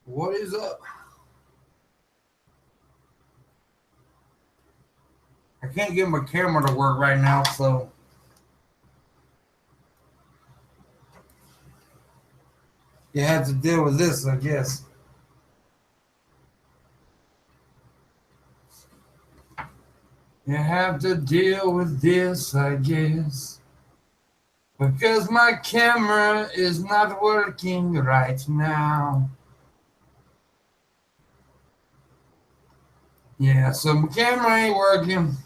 What is up? I can't get my camera to work right now, so you have to deal with this, I guess. You have to deal with this, I guess. Because my camera is not working right now. Yeah, so my camera ain't working,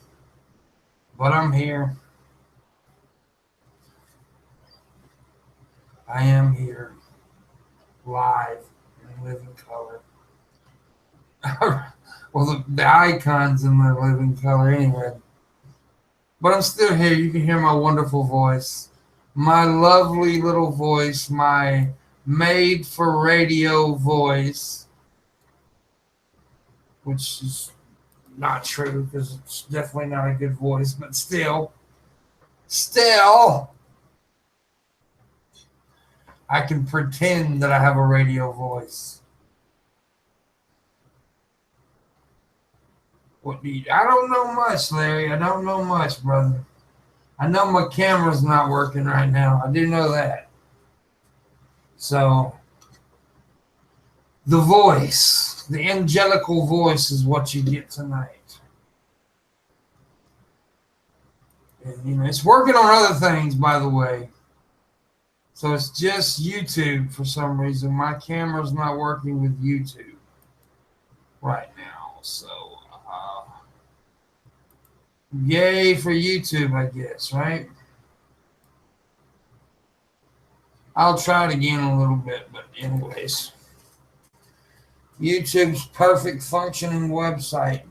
but I'm here. I am here, live, in living color. Well, the icon's in my living color anyway. But I'm still here. You can hear my wonderful voice. My lovely little voice. My made for radio voice. Which is not true because it's definitely not a good voice. But still, I can pretend that I have a radio voice. I don't know much, Larry. I don't know much, brother. I know my camera's not working right now. I do know that. So, the voice, the angelical voice is what you get tonight. And, it's working on other things, by the way. So, it's just YouTube for some reason. My camera's not working with YouTube right now. So, yay for YouTube, I guess, right? I'll try it again in a little bit, but anyways. YouTube's perfect functioning website.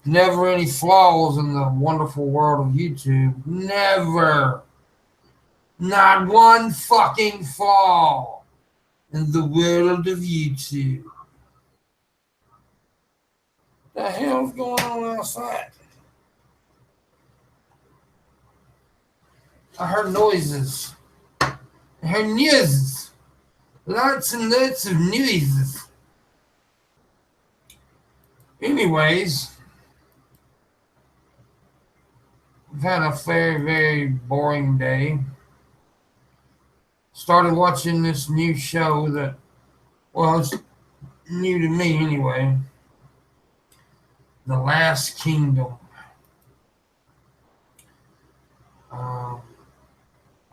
Never any flaws in the wonderful world of YouTube. Never. Not one fucking flaw in the world of YouTube. What the hell's going on outside? I heard noises. I heard noises. Lots and lots of noises. Anyways, I've had a very, very boring day. Started watching this new show that, well, it's new to me anyway. The Last Kingdom.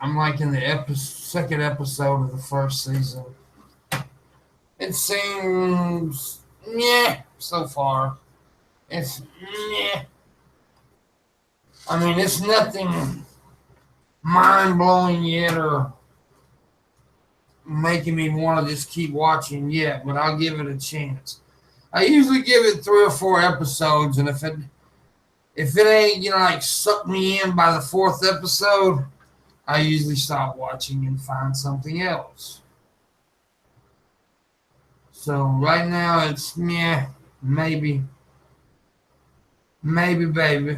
I'm like in the second episode of the first season. It seems, so far. It's, I mean, it's nothing mind-blowing yet or making me want to just keep watching yet, but I'll give it a chance. I usually give it 3 or 4 episodes, and if it ain't, like suck me in by the 4th episode, I usually stop watching and find something else. So right now it's maybe, baby.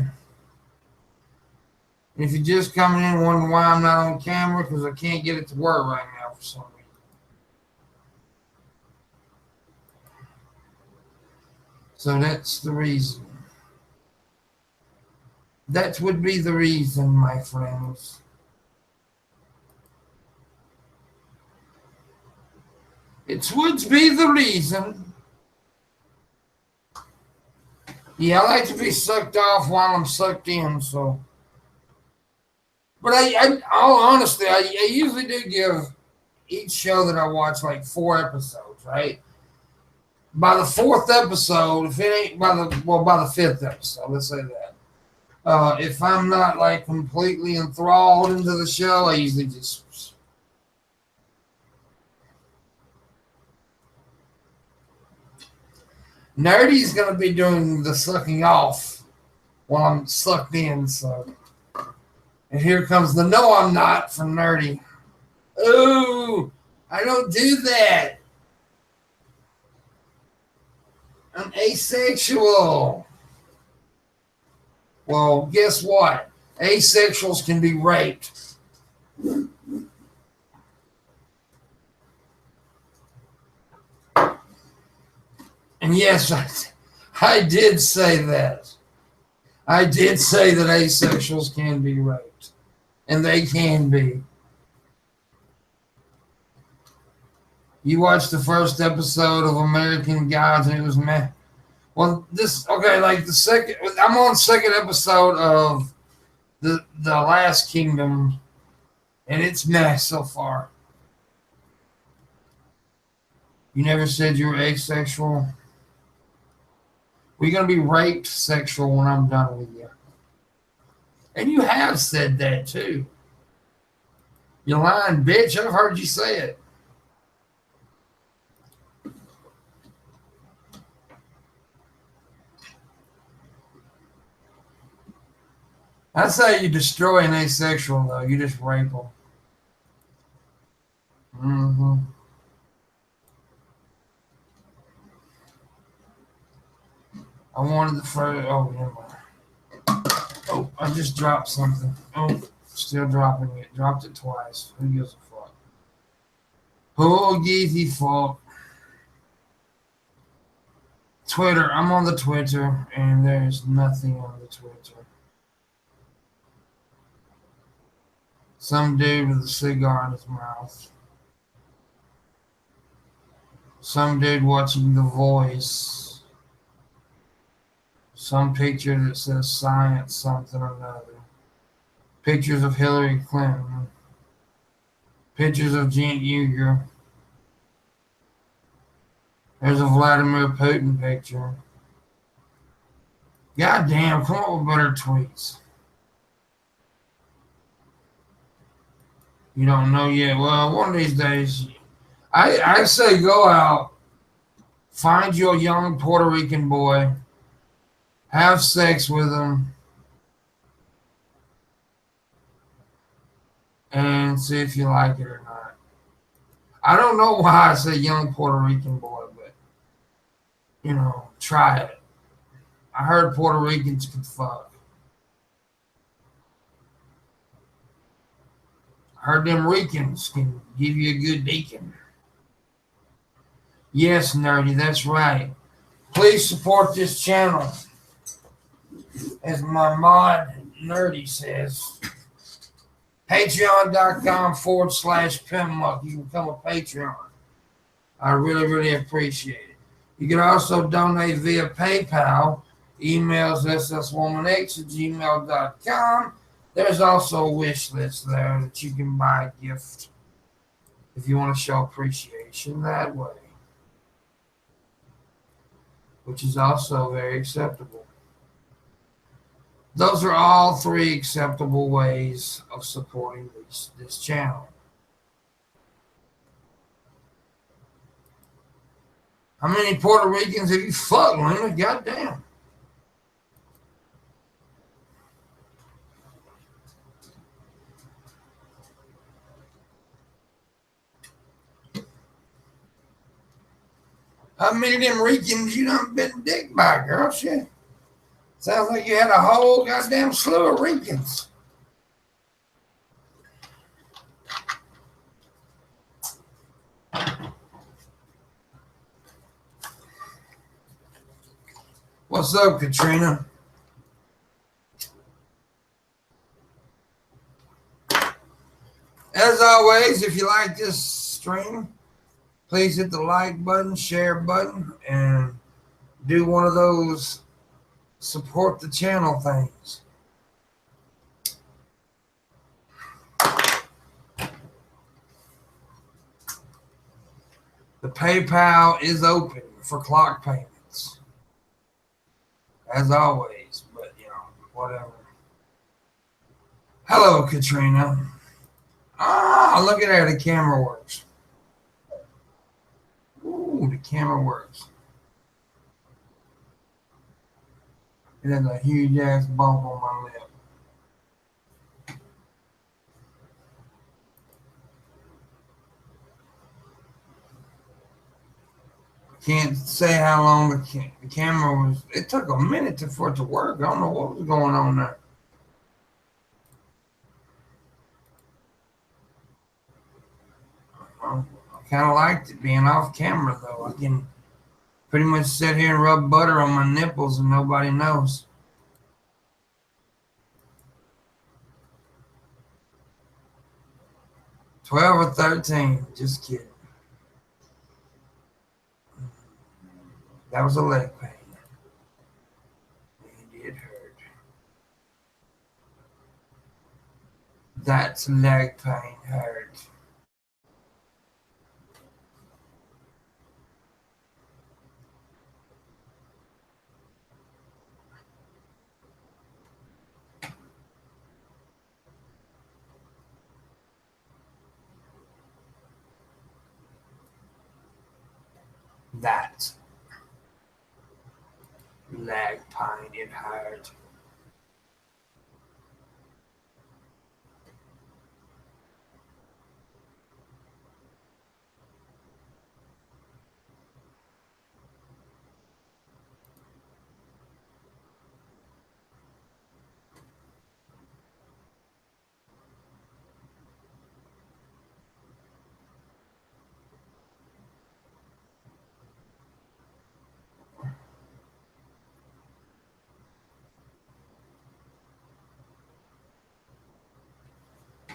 If you're just coming in wondering why I'm not on camera, because I can't get it to work right now for some reason. So that's the reason. That would be the reason, my friends. It would be the reason. Yeah, I like to be sucked off while I'm sucked in, so. But all honesty, I usually do give each show that I watch like 4 episodes, right? By the 4th episode, if it ain't by the 5th episode, let's say that. If I'm not like completely enthralled into the show, I usually just. Nerdy's going to be doing the sucking off while I'm sucked in, so. And here comes the no, I'm not from Nerdy. Ooh, I don't do that. I'm asexual. Well, guess what? Asexuals can be raped. And yes, I did say that. I did say that asexuals can be raped. And they can be. You watched the first episode of American Gods and it was meh. Well, like the second, I'm on the second episode of the Last Kingdom, and it's meh so far. You never said you were asexual. We're gonna be raped sexual when I'm done with you. And you have said that too. You lying bitch, I've heard you say it. I say you destroy an asexual though, you just rape them. Mm-hmm. I wanted the first. Oh, never mind. Oh, I just dropped something. Oh, still dropping it. Dropped it twice. Who gives a fuck? Who gives a fuck? Twitter. I'm on the Twitter, and there's nothing on the Twitter. Some dude with a cigar in his mouth. Some dude watching The Voice. Some picture that says science something or another. Pictures of Hillary Clinton. Pictures of Jen Uger. There's a Vladimir Putin picture. God damn, come up with better tweets. You don't know yet. Well, one of these days, I say go out, find you a young Puerto Rican boy, have sex with him, and see if you like it or not. I don't know why I say young Puerto Rican boy, but, try it. I heard Puerto Ricans can fuck. I heard them Ricans can give you a good deacon. Yes, nerdy, that's right. Please support this channel. As my mod nerdy says, patreon.com/Pimpmunkx. You can become a Patreon. I really, really appreciate it. You can also donate via PayPal. Emails sswomanx@gmail.com. There's also a wish list there that you can buy a gift if you want to show appreciation that way, which is also very acceptable. Those are all three acceptable ways of supporting this channel. How many Puerto Ricans have you fucked, Lena? Goddamn. How many of them Ricans you done been dick by, girl? Shit. Sounds like you had a whole goddamn slew of Ricans. What's up, Katrina? As always, if you like this stream, please hit the like button, share button, and do one of those support the channel things. The PayPal is open for clock payments, as always, but whatever. Hello, Katrina. Look at that, the camera works. Ooh, the camera works. It has a huge ass bump on my lip. Can't say how long the camera was. It took a minute for it to work. I don't know what was going on there. I kind of liked it being off camera, though. I can Pretty much sit here and rub butter on my nipples and nobody knows. $12 or $13. Just kidding. That was a leg pain. It did hurt. That's leg pain hurt. That leg pain, it hurt.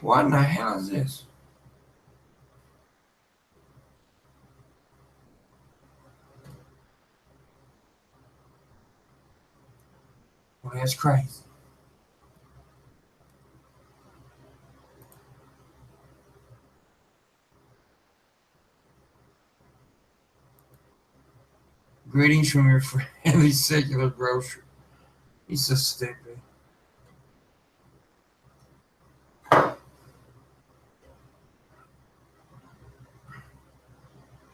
What in the hell is this? Well, that's crazy. Greetings from your friendly secular grocer. He's so stupid.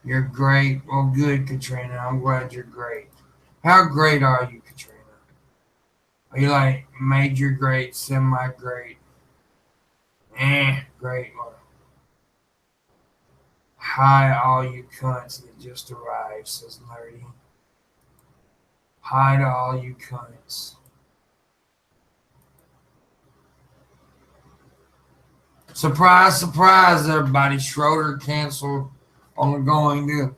You're great. Well, good, Katrina. I'm glad you're great. How great are you, Katrina? Are you like major great, semi great? Great. Well, hi, all you cunts that just arrived, says Nerdy. Hi to all you cunts. Surprise, surprise, everybody. Schroeder canceled on going to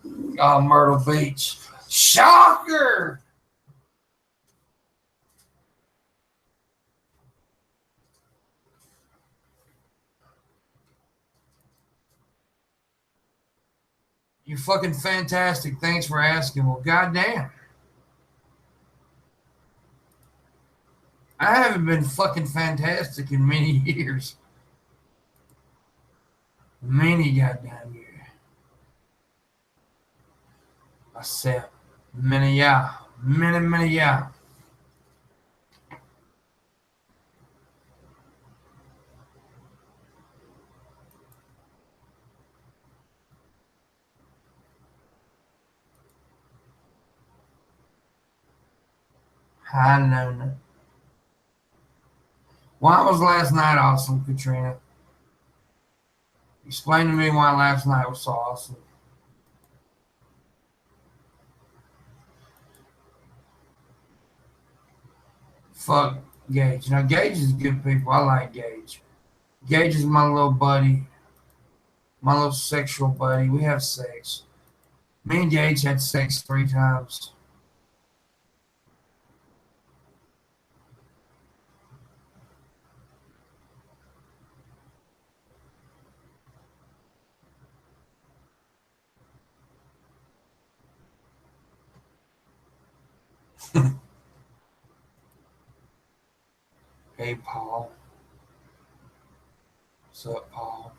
Myrtle Beach. Shocker! You're fucking fantastic. Thanks for asking. Well, goddamn. I haven't been fucking fantastic in many years. Many goddamn years. I said, many, yeah. Many, yeah. Hi, Nona. Why was last night awesome, Katrina? Explain to me why last night was so awesome. Fuck Gage. Now, Gage is good people. I like Gage. Gage is my little buddy, my little sexual buddy. We have sex. Me and Gage had sex 3 times. Hey, Paul. What's up, Paul?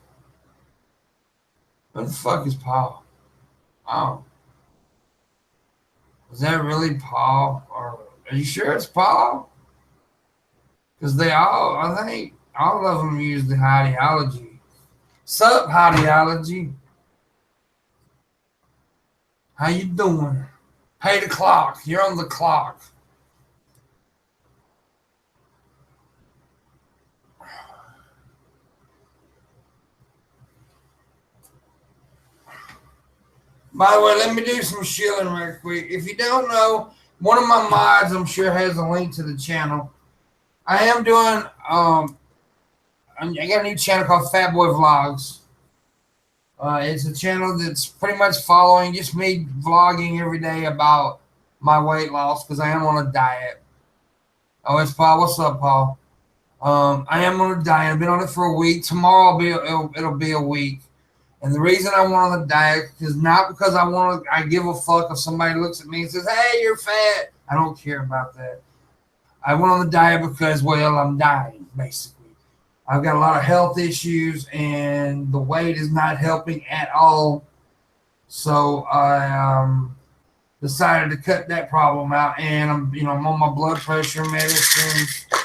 Who the fuck is Paul? Oh. Is that really Paul? Or are you sure it's Paul? Because I think all of them use the ideology. Sup, ideology? How you doing? Hey, the clock. You're on the clock. By the way, let me do some shilling real quick. If you don't know, one of my mods, I'm sure, has a link to the channel. I am doing, I got a new channel called Fat Boy Vlogs. It's a channel that's pretty much following just me vlogging every day about my weight loss because I am on a diet. Oh, it's Paul. What's up, Paul? I am on a diet. I've been on it for a week. Tomorrow it'll be a week. And the reason I went on the diet is not because I give a fuck if somebody looks at me and says, "Hey, you're fat." I don't care about that. I went on the diet because, well, I'm dying, basically. I've got a lot of health issues, and the weight is not helping at all. So I decided to cut that problem out, and I'm on my blood pressure medicine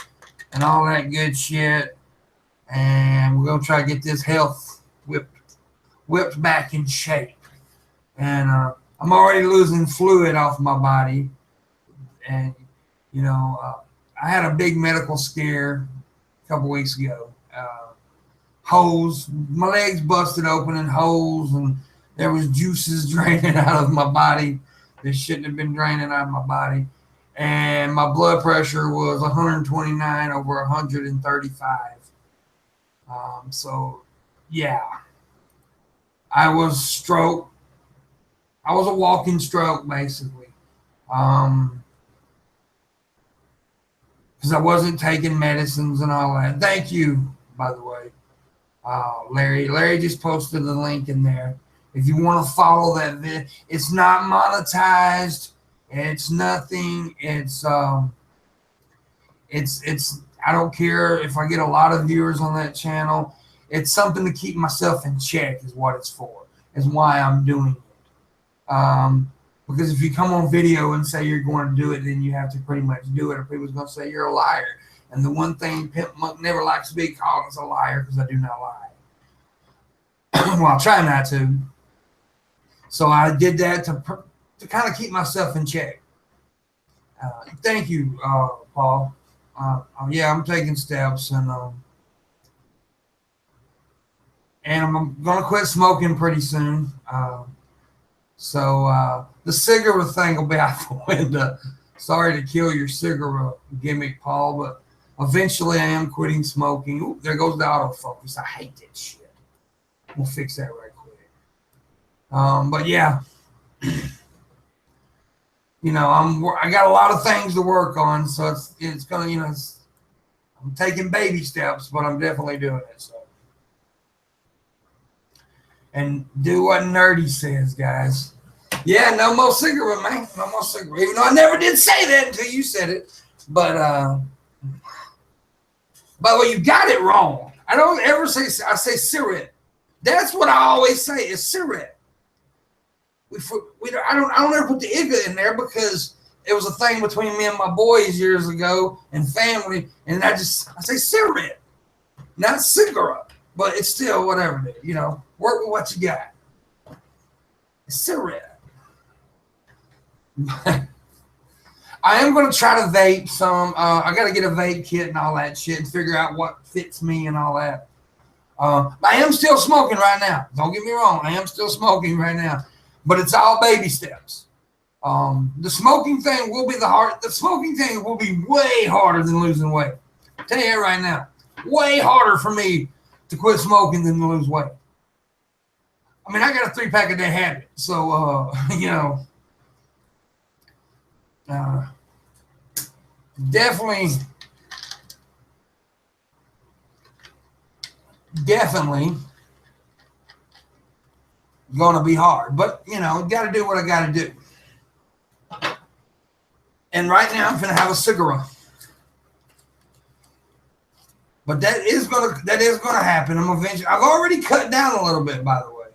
and all that good shit. And we're gonna try to get this health whipped back in shape. And I'm already losing fluid off my body, and I had a big medical scare a couple weeks ago. Holes, my legs busted open in holes, and there was juices draining out of my body that shouldn't have been draining out of my body. And my blood pressure was 129 over 135. So, yeah, I was stroke. I was a walking stroke, basically, because I wasn't taking medicines and all that. Thank you, by the way, Larry. Larry just posted the link in there. If you want to follow that vid, it's not monetized. It's nothing. It's. I don't care if I get a lot of viewers on that channel. It's something to keep myself in check. Is what it's for. Is why I'm doing it. Because if you come on video and say you're going to do it, then you have to pretty much do it, or people's going to say you're a liar. And the one thing Pimpmunkx never likes to be called is a liar because I do not lie. Well, I try not to. So I did that to kind of keep myself in check. Thank you, Paul. Yeah, I'm taking steps, and I'm gonna quit smoking pretty soon. So the cigarette thing will be out the window. Sorry to kill your cigarette gimmick, Paul, but eventually I am quitting smoking. Ooh, there goes the autofocus. I hate that shit. We'll fix that right quick. But yeah, I got a lot of things to work on, so it's gonna, I'm taking baby steps, but I'm definitely doing it. So, and do what Nerdy says, guys. Yeah, no more cigarette, man. No more cigarette. Even though I never did say that until you said it. But by the way, you got it wrong. I don't ever say I say cigarette. That's what I always say is cigarette. I don't ever put the IGA in there because it was a thing between me and my boys years ago and family, and I say cigarette, not cigarette, but it's still whatever, dude. Work with what you got. It's cigarette. I am going to try to vape some. I got to get a vape kit and all that shit and figure out what fits me and all that. I am still smoking right now. Don't get me wrong. I am still smoking right now. But it's all baby steps. The smoking thing will be The smoking thing will be way harder than losing weight. I'll tell you that right now. Way harder for me to quit smoking than to lose weight. I mean, I got a 3-pack a day habit. So, definitely going to be hard. But, got to do what I got to do. And right now I'm going to have a cigarette. But that is going to happen. I've already cut down a little bit, by the way.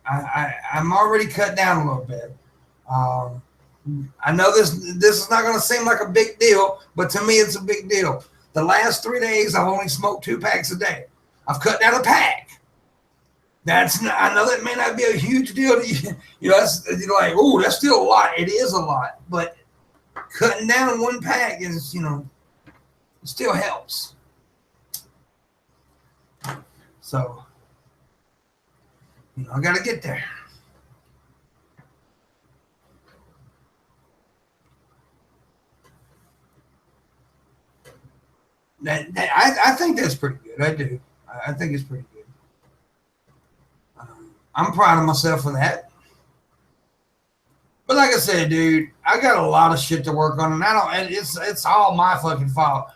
I'm already cut down a little bit. I know this is not going to seem like a big deal, but to me it's a big deal. The last 3 days I've only smoked 2 packs a day. I've cut down a pack. I know that may not be a huge deal to you. That's like, oh, that's still a lot. It is a lot, but cutting down 1 pack is, it still helps. So, I got to get there. I think that's pretty good. I do. I think it's pretty good. I'm proud of myself for that. But like I said, dude, I got a lot of shit to work on, and I don't. And it's all my fucking fault.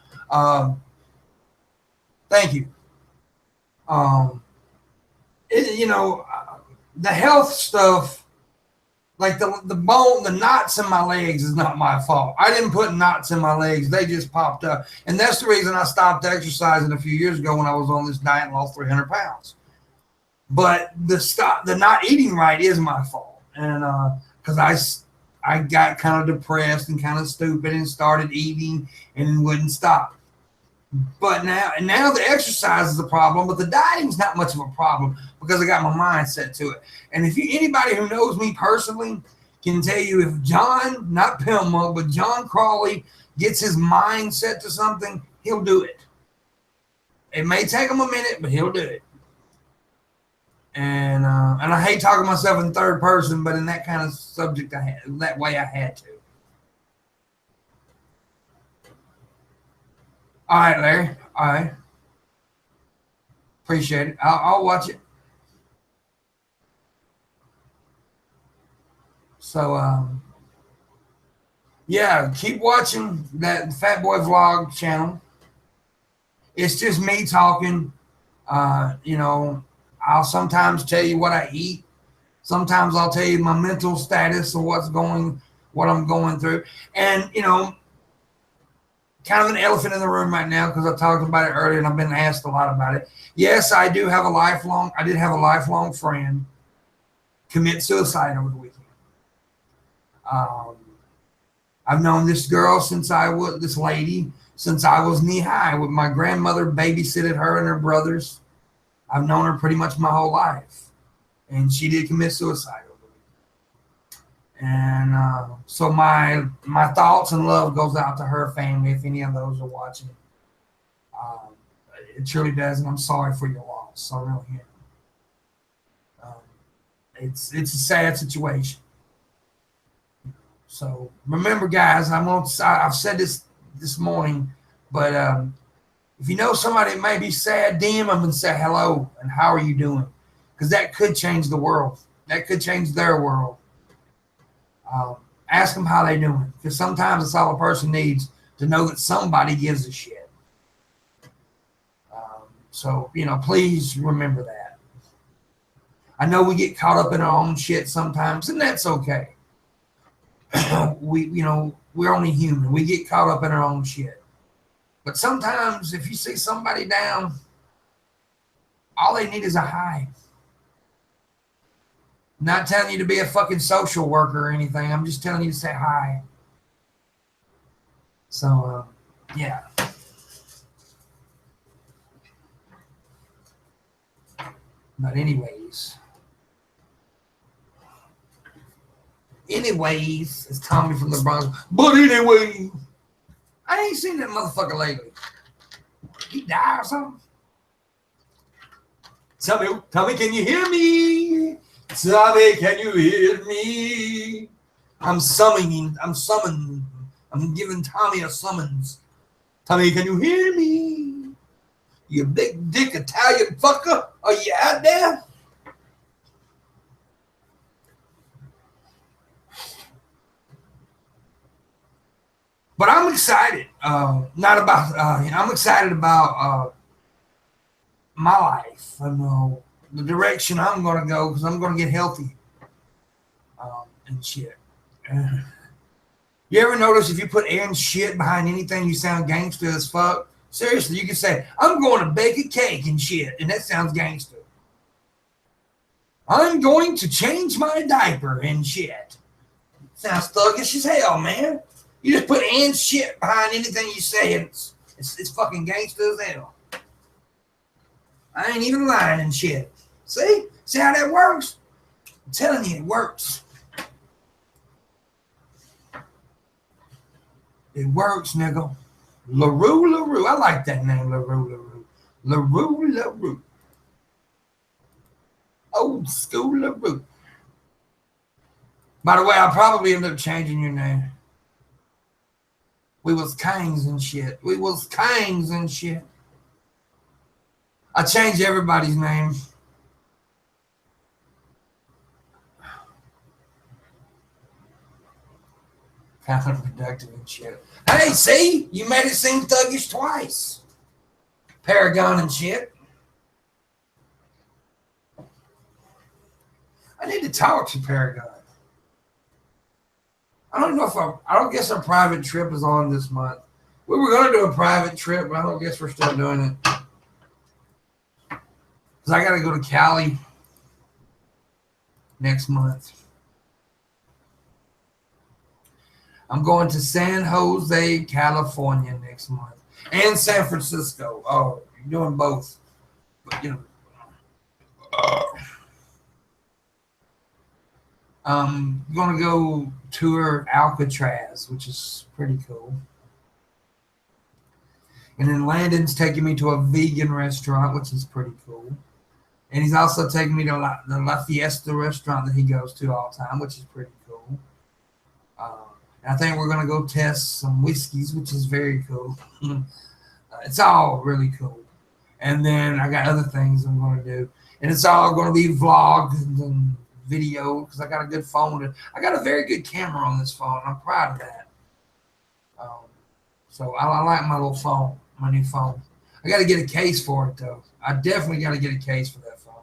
Thank you. Um, you know, the health stuff, like the bone, the knots in my legs is not my fault. I didn't put knots in my legs; they just popped up, and that's the reason I stopped exercising a few years ago when I was on this diet and lost 300 pounds. But the not eating right is my fault, and because I got kind of depressed and kind of stupid and started eating and wouldn't stop. But now the exercise is a problem, but the dieting's not much of a problem because I got my mindset to it. And if anybody who knows me personally can tell you, if John, not Pimpmunkx, but John Crawley gets his mind set to something, he'll do it. It may take him a minute, but he'll do it. And I hate talking myself in third person, but in that kind of subject, that way I had to. All right, Larry. All right. Appreciate it. I'll watch it. So, yeah, keep watching that Fat Boy Vlog channel. It's just me talking. You know, I'll sometimes tell you what I eat. Sometimes I'll tell you my mental status of what I'm going through. And, you know, kind of an elephant in the room right now because I talked about it earlier and I've been asked a lot about it. Yes, I did have a lifelong friend commit suicide over the weekend. I've known this girl since I was knee high. With my grandmother babysitted her and her brothers. I've known her pretty much my whole life, and she did commit suicide over the weekend. And so my thoughts and love goes out to her family if any of those are watching. It truly does, and I'm sorry for your loss. I really am. It's a sad situation. So remember, guys, I've said this morning, but if you know somebody that may be sad, DM them and say hello and how are you doing? Because that could change the world. That could change their world. Ask them how they're doing, because sometimes it's all a person needs to know that somebody gives a shit. So, you know, please remember that. I know we get caught up in our own shit sometimes, and that's okay. We're only human. We get caught up in our own shit. But sometimes if you see somebody down, all they need is a hi. I'm not telling you to be a fucking social worker or anything. I'm just telling you to say hi. So, yeah. But anyways, it's Tommy from the Bronx. But anyway, I ain't seen that motherfucker lately. He died or something? Tommy, can you hear me? Tommy, can you hear me? I'm giving Tommy a summons. Tommy, can you hear me? You big dick Italian fucker. Are you out there? But I'm excited. I'm excited about my life and the direction I'm going to go, because I'm going to get healthy and shit. You ever notice if you put and shit behind anything, you sound gangster as fuck? Seriously, you can say, I'm going to bake a cake and shit, and that sounds gangster. I'm going to change my diaper and shit. Sounds thuggish as hell, man. You just put and shit behind anything you say, and it's fucking gangster as hell. I ain't even lying and shit. See how that works? I'm telling you, it works. It works, nigga. LaRue. I like that name, LaRue. LaRue. Old school LaRue. By the way, I'll probably end up changing your name. We was Kangs and shit. I changed everybody's name. Counterproductive and shit. Hey, see? You made it seem thuggish twice. Paragon and shit. I need to talk to Paragon. I don't know if I don't guess our private trip is on this month. We were going to do a private trip, but I don't guess we're still doing it. Because I got to go to Cali next month. I'm going to San Jose, California next month. And San Francisco. Oh, you're doing both. But, you know. I'm going to go tour Alcatraz, which is pretty cool. And then Landon's taking me to a vegan restaurant, which is pretty cool. And he's also taking me to the La Fiesta restaurant that he goes to all the time, which is pretty cool. I think we're going to go test some whiskeys, which is very cool. It's all really cool. And then I got other things I'm going to do. And it's all going to be vlogged and video because I got a good phone. I got a very good camera on this phone. I'm proud of that. So I like my little phone, my new phone. I got to get a case for it, though. I definitely got to get a case for that phone.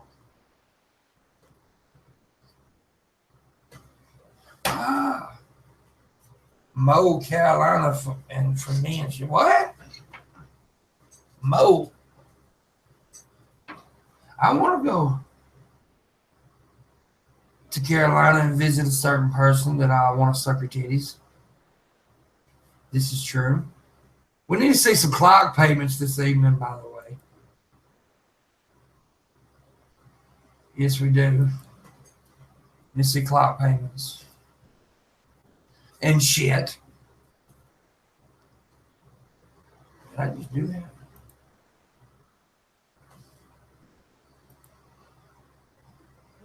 Mo, Carolina, and for me and shit. What? Mo. I want to go to Carolina and visit a certain person that I want to suck her titties. This is true. We need to see some clock payments this evening, by the way. Yes, we do. Need to see clock payments. And shit. Did I just do that?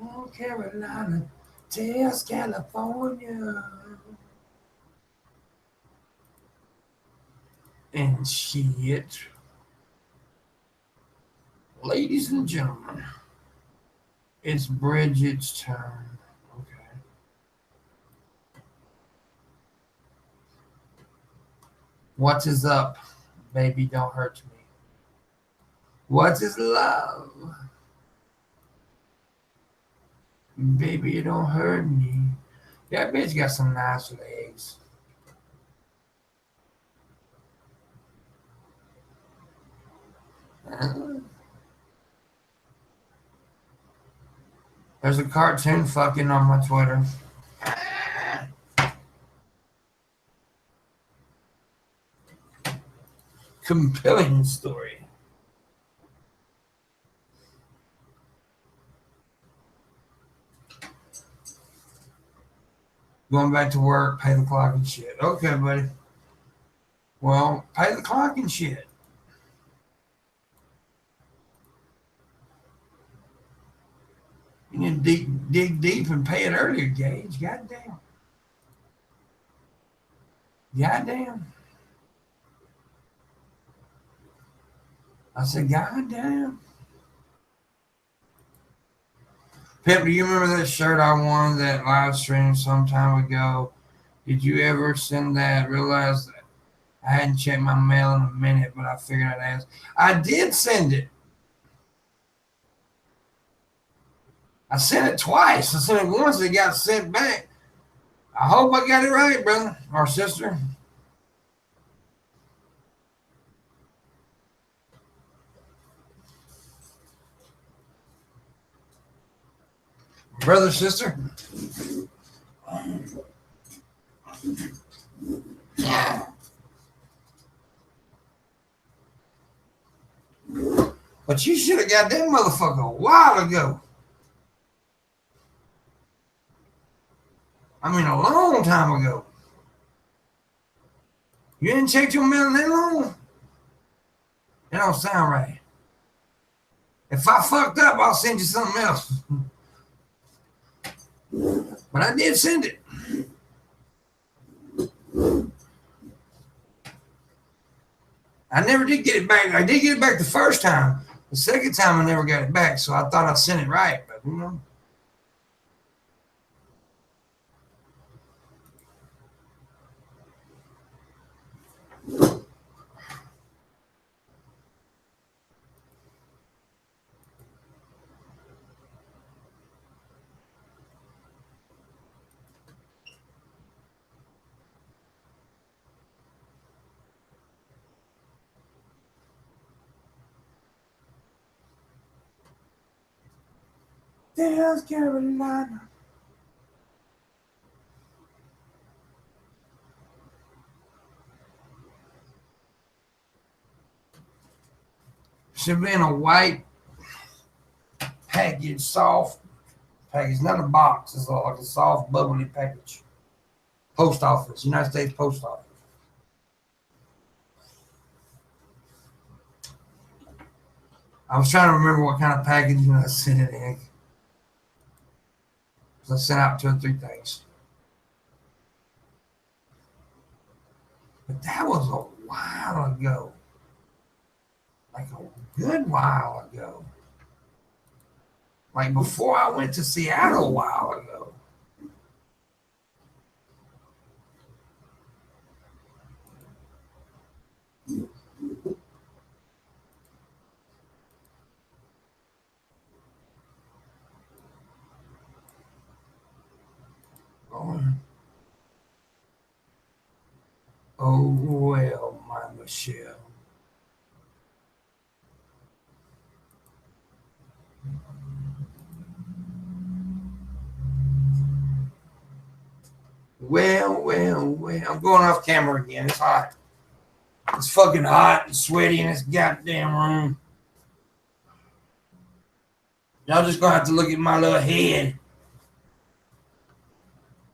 Oh, Carolina, tells California. And shit. Ladies and gentlemen, it's Bridget's turn. What is up? Baby, don't hurt me. What is love? Baby, you don't hurt me. That bitch got some nice legs. There's a cartoon fucking on my Twitter. Compelling story. Going back to work, pay the clock and shit. Okay, buddy. Well, pay the clock and shit. You need to dig deep and pay it earlier, Gage. Goddamn. Goddamn. I said, goddamn. Pip, do you remember that shirt I won that live stream some time ago? Did you ever send that? Realize that I hadn't checked my mail in a minute, but I figured I'd ask. I did send it. I sent it twice. I sent it once. It got sent back. I hope I got it right, brother or sister. Brother, sister. But you should have got that motherfucker a while ago. I mean, a long time ago. You didn't check your mail that long? That don't sound right. If I fucked up, I'll send you something else. But I did send it. I never did get it back. I did get it back the first time. The second time, I never got it back, so I thought I sent it right. But, you know. South Carolina. Should have been a white package, soft package, not a box. It's like a soft, bubbly package. Post office, United States Post Office. I was trying to remember what kind of packaging I sent it in. So I sent out 2 or 3 things. But that was a while ago. Like a good while ago. Like before I went to Seattle a while ago. Oh, well, my Michelle. Well. I'm going off camera again. It's hot. It's fucking hot and sweaty in this goddamn room. Y'all just gonna have to look at my little head,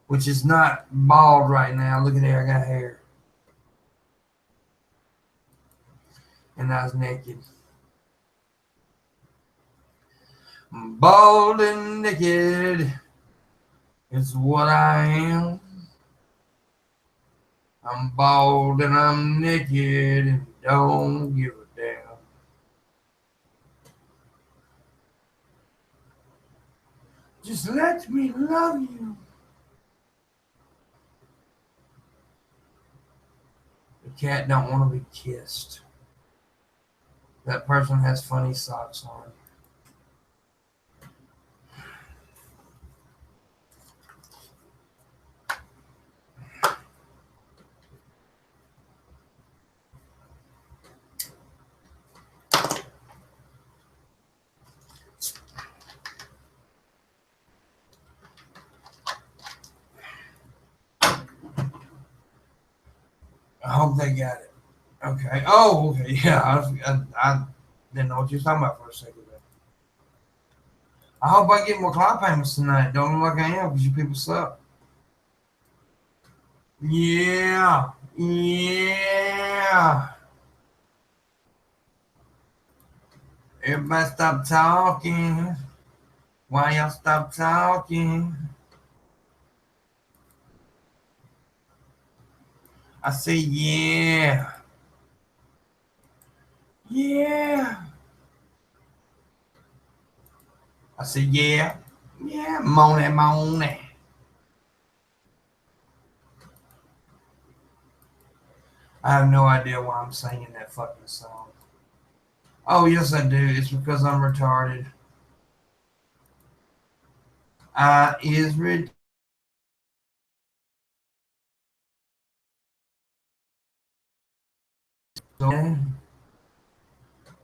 which is not bald right now. Look at there, I got hair. And I was naked. I'm bald and naked. It's what I am. I'm bald and I'm naked and don't give a damn. Just let me love you. The cat don't want to be kissed. That person has funny socks on. I hope they got it. Okay. Oh, okay. Yeah, I didn't know what you were talking about for a second. I hope I get more cloud payments tonight. Don't look like I am because you people suck. Yeah. Everybody stop talking. Why y'all stop talking? I say yeah. I say yeah. Money. I have no idea why I'm singing that fucking song. Oh, yes, I do. It's because I'm retarded. I is retarded.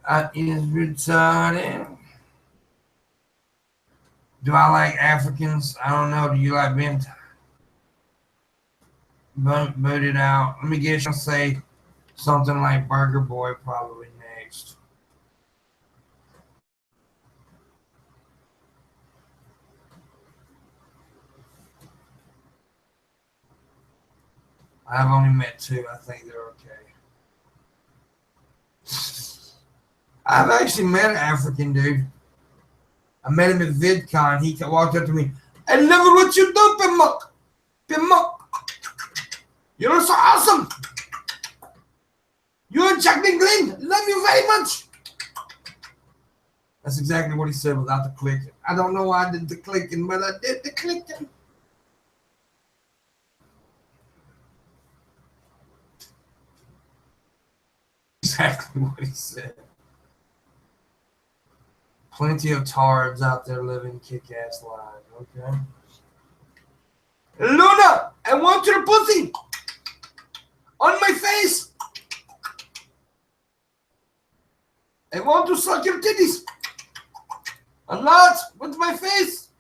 I is retarded. Do I like Africans? I don't know. Do you like being booted out? Let me guess. You'll say something like Burger Boy probably next. I've only met 2. I think they're okay. I've actually met an African dude. I met him at VidCon. He walked up to me. I love what you do, Pimpmunkx. You're so awesome. You and Jack Glenn. Love you very much. That's exactly what he said without the clicking. I don't know why I did the clicking, but I did the clicking. Exactly what he said. Plenty of tards out there living kick-ass lives, okay? Luna, I want your pussy on my face. I want to suck your titties. A lot? What's my face?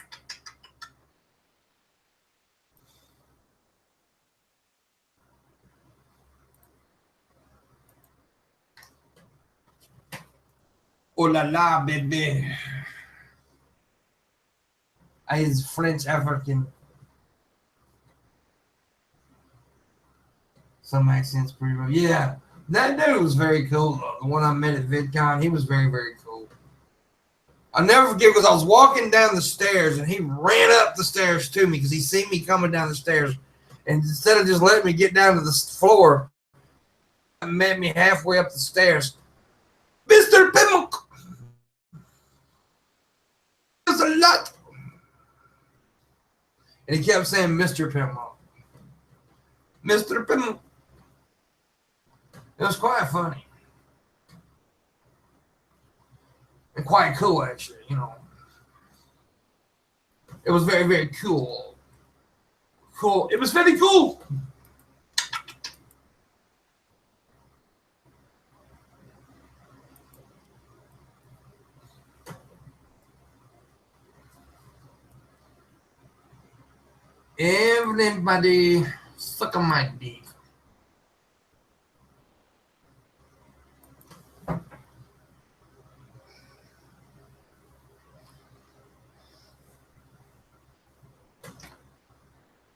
Oh la la, baby. I is French African. Some accents pretty well. Yeah. That dude was very cool though. The one I met at VidCon, he was very, very cool. I'll never forget because I was walking down the stairs and he ran up the stairs to me because he seen me coming down the stairs. And instead of just letting me get down to the floor, he met me halfway up the stairs. Mr. Pimpmunkx! There's a lot. And he kept saying Mr. Pimpmunkx. Mr. Pimpmunkx. It was quite funny. And quite cool, actually, you know. It was very, very cool. Cool. It was very cool. Everybody suck on my dick.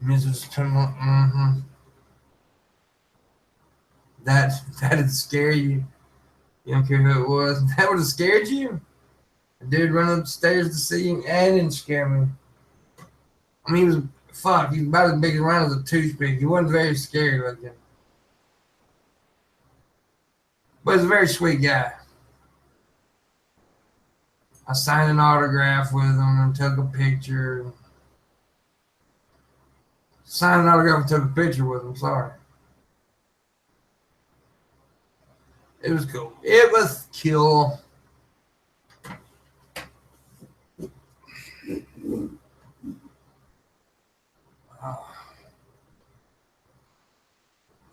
Mrs. Pimpmunkx, that'd scare you. You don't care who it was. That would have scared you? A dude running upstairs to see you, and didn't scare me. I mean, he was about as big around as a toothpick. He wasn't very scary looking. But he's a very sweet guy. I signed an autograph with him and took a picture. Signed an autograph and took a picture with him, sorry. It was cool. It was cool.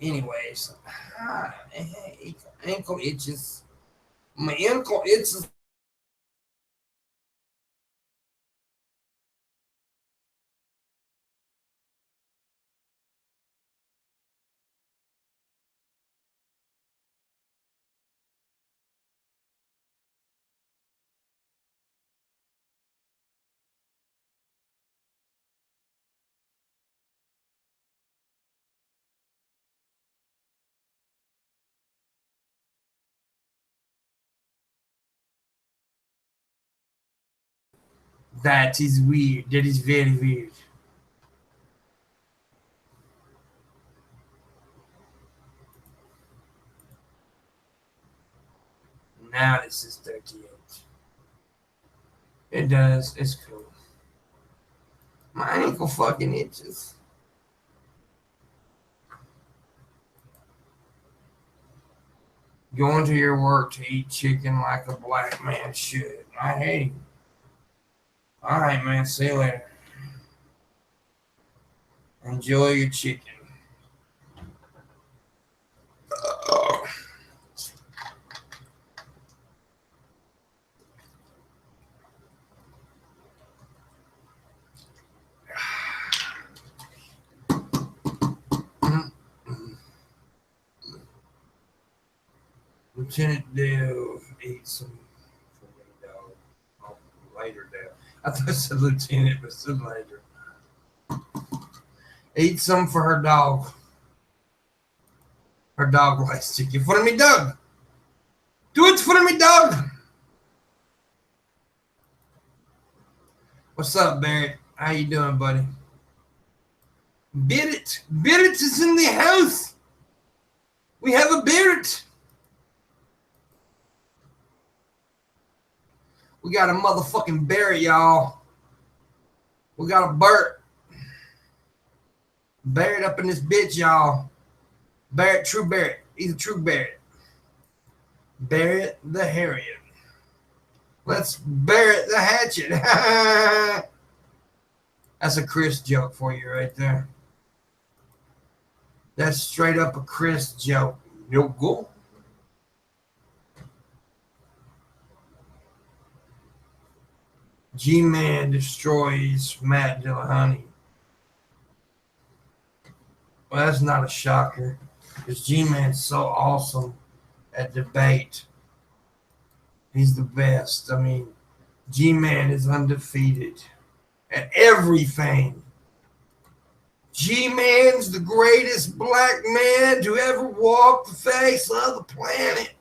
Anyways, ankle itches. My ankle itches. That is weird. That is very weird. Now this is 38. It does. It's cool. My ankle fucking itches. Going to your work to eat chicken like a black man should. I hate it. All right, man. See you later. Enjoy your chicken. Lieutenant Dale ate some for me, dog. Oh, later, Dale. I thought it said Lieutenant, but it said later. Ate some for her dog. Her dog likes chicken. For me, dog. Do it for me, dog. What's up, Barrett? How you doing, buddy? Barrett. Barrett is in the house. We have a Barrett. We got a motherfucking Barrett, y'all. We got a Bert. Barrett up in this bitch, y'all. Barrett, true Barrett. He's a true Barrett. Barrett the Harriet. Let's Barrett the hatchet. That's a Chris joke for you right there. That's straight up a Chris joke. No go. G-Man destroys Matt Dillahunty. Well, that's not a shocker, because G-Man's so awesome at debate. He's the best. I mean, G-Man is undefeated at everything. G-Man's the greatest black man to ever walk the face of the planet.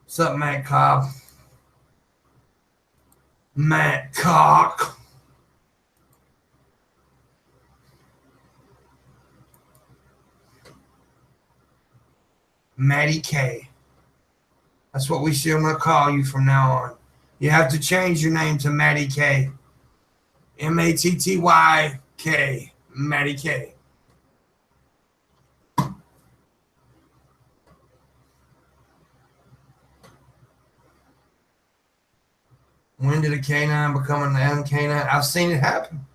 What's up, Matt Cobb? Matt Cock. Matty K. That's what we still gonna call you from now on. You have to change your name to Matty K. Mattyk. Matty K. When did a canine become an uncanine? I've seen it happen.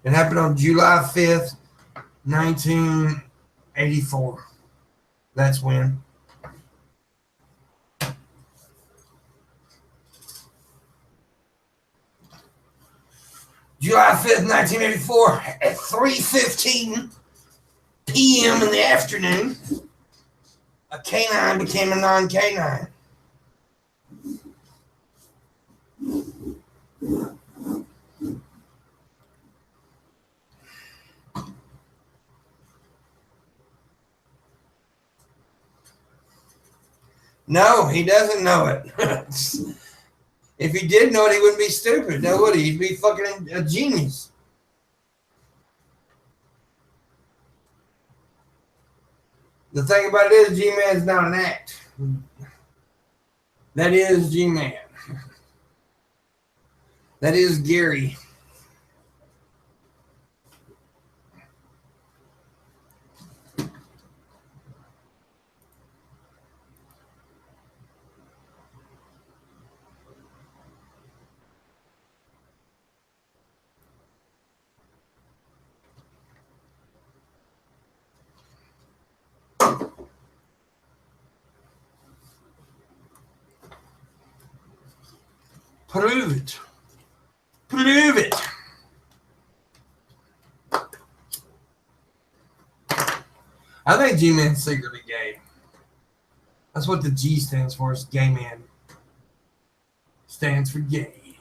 It happened on July 5th, 1984. That's when. July 5th, 1984, at 3:15 p.m. in the afternoon, a canine became a non-canine. No, he doesn't know it. If he did know it, he wouldn't be stupid. No, would he? He'd be fucking a genius. The thing about it is, G-Man's not an act. That is G-Man. That is Gary. Prove it. Prove it. I think G-Man's secretly gay. That's what the G stands for, is gay man. Stands for gay.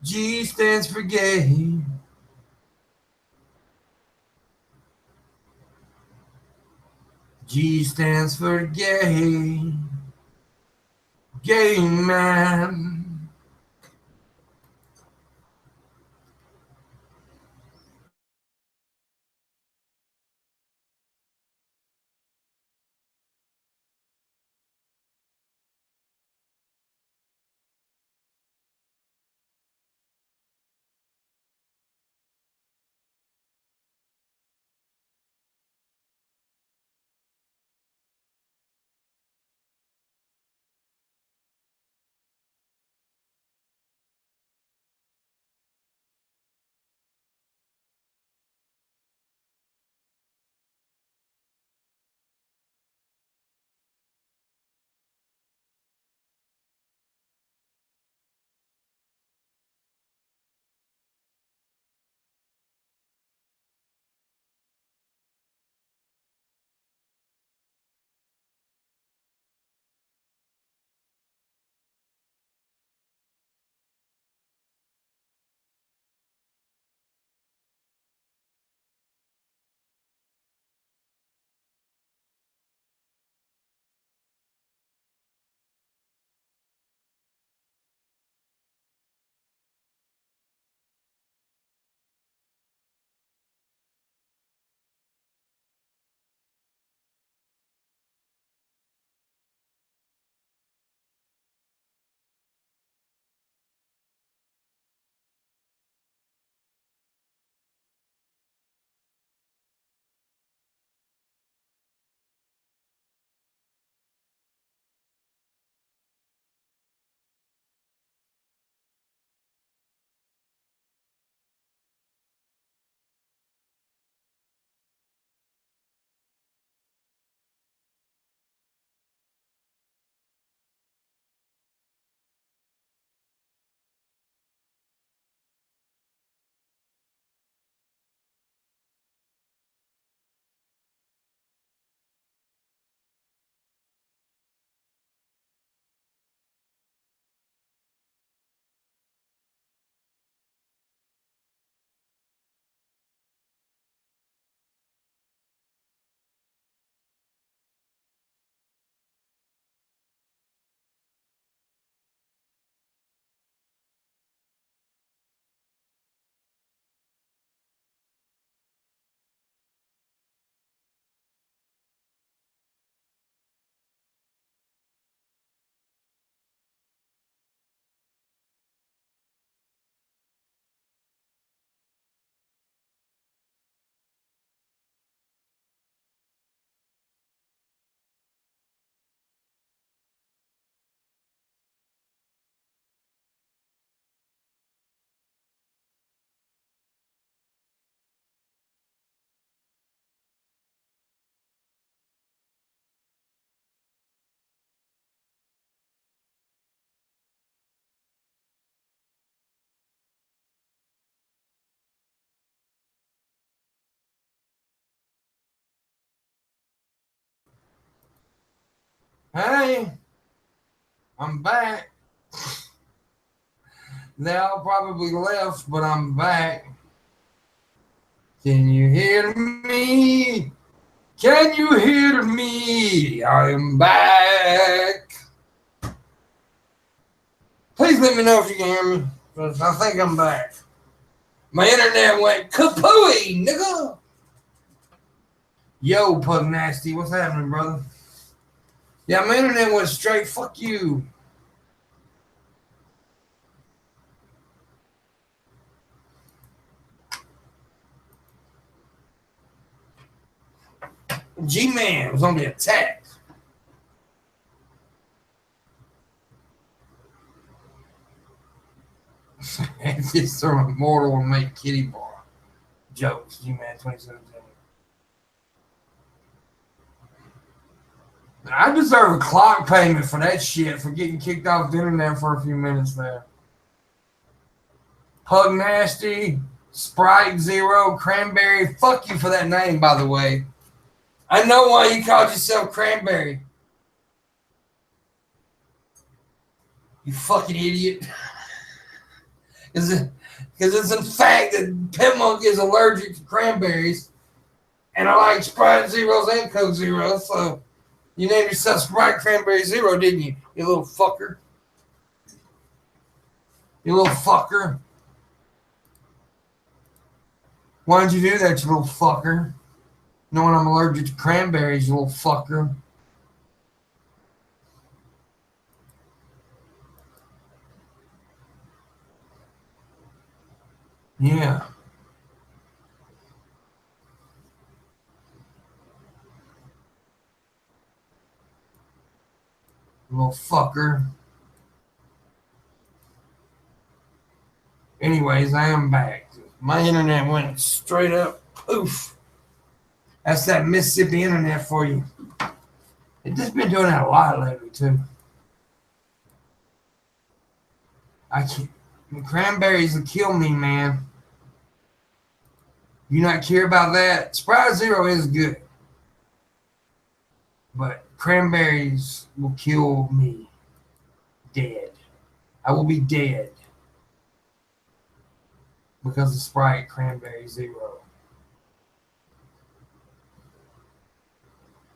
G stands for gay. G stands for gay. Gay man. Hey, I'm back. They all probably left, but I'm back. Can you hear me? Can you hear me? I am back. Please let me know if you can hear me. 'Cause I think I'm back. My internet went kapooey, nigga. Yo, Pug Nasty, what's happening, brother? Yeah, my internet went straight. Fuck you. G-Man was on the attack. Just throw immortal and make kitty bar jokes. G-Man 2017. I deserve a clock payment for that shit, for getting kicked off the internet for a few minutes there. Pug Nasty, Sprite Zero, Cranberry. Fuck you for that name, by the way. I know why you called yourself Cranberry. You fucking idiot. Because it's in fact that Pimpmunkx is allergic to cranberries. And I like Sprite Zeros and Coke Zeros, so you named yourself Sprite Cranberry Zero, didn't you? You little fucker. You little fucker. Why'd you do that, you little fucker? Knowing I'm allergic to cranberries, you little fucker. Yeah. You little fucker. Anyways, I am back. My internet went straight up poof. That's that Mississippi internet for you. It's just been doing that a lot lately, too. I can't. The cranberries will kill me, man. You not care about that? Sprite Zero is good. But cranberries will kill me. Dead. I will be dead. Because of Sprite Cranberry Zero.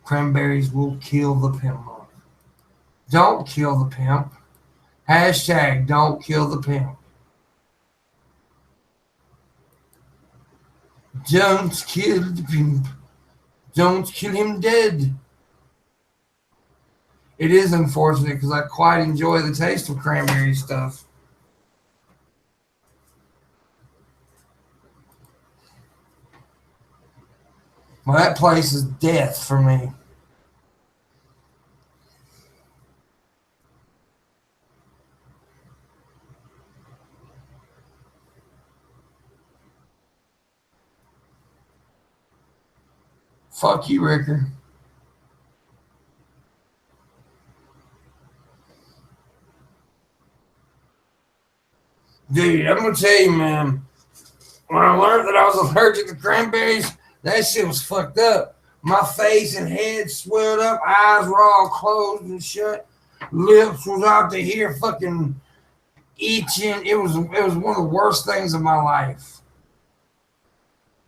Cranberries will kill the pimp. Don't kill the pimp. Hashtag don't kill the pimp. Don't kill the pimp. Don't kill him dead. It is unfortunate because I quite enjoy the taste of cranberry stuff. Well, that place is death for me. Fuck you, Ricker. Dude, I'm gonna tell you, man. When I learned that I was allergic to cranberries, that shit was fucked up. My face and head swelled up, eyes were all closed and shut, lips was out to here, fucking itching. It was one of the worst things of my life.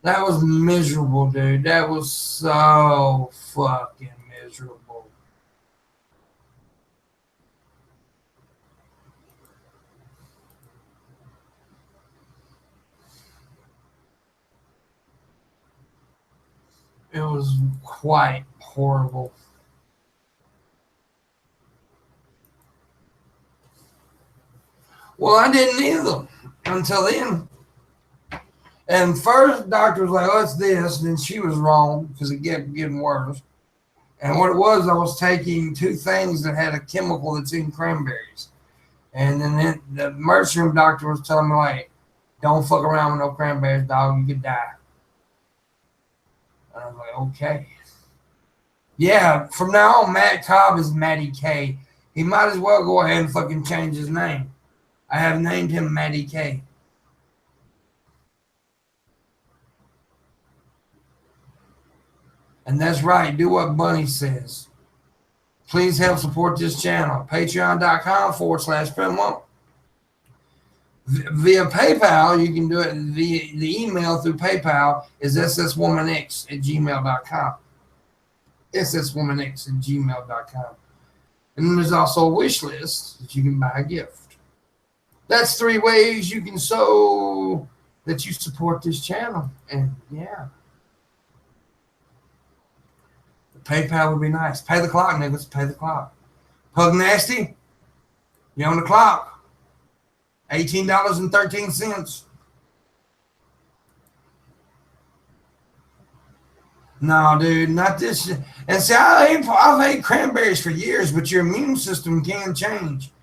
That was miserable, dude. That was so fucking miserable. It was quite horrible. Well, I didn't either until then. And first, the doctor was like, "Oh, it's this," and then she was wrong because it kept getting worse. And what it was, I was taking two things that had a chemical that's in cranberries. And then the emergency room doctor was telling me, like, "Don't fuck around with no cranberries, dog. You could die." And I was like, "Okay." Yeah, from now on, Matt Cobb is Matty K. He might as well go ahead and fucking change his name. I have named him Matty K. And that's right. Do what Bunny says. Please help support this channel. Patreon.com/Pimpmunkx. Via PayPal, you can do it via the email through PayPal is sswomanx@gmail.com. sswomanx@gmail.com. And then there's also a wish list that you can buy a gift. That's 3 ways you can show that you support this channel. And yeah. The PayPal would be nice. Pay the clock, niggas. Pay the clock. Pug Nasty, you on the clock. $18.13. No, dude, not this. And see, I've ate cranberries for years, but your immune system can change.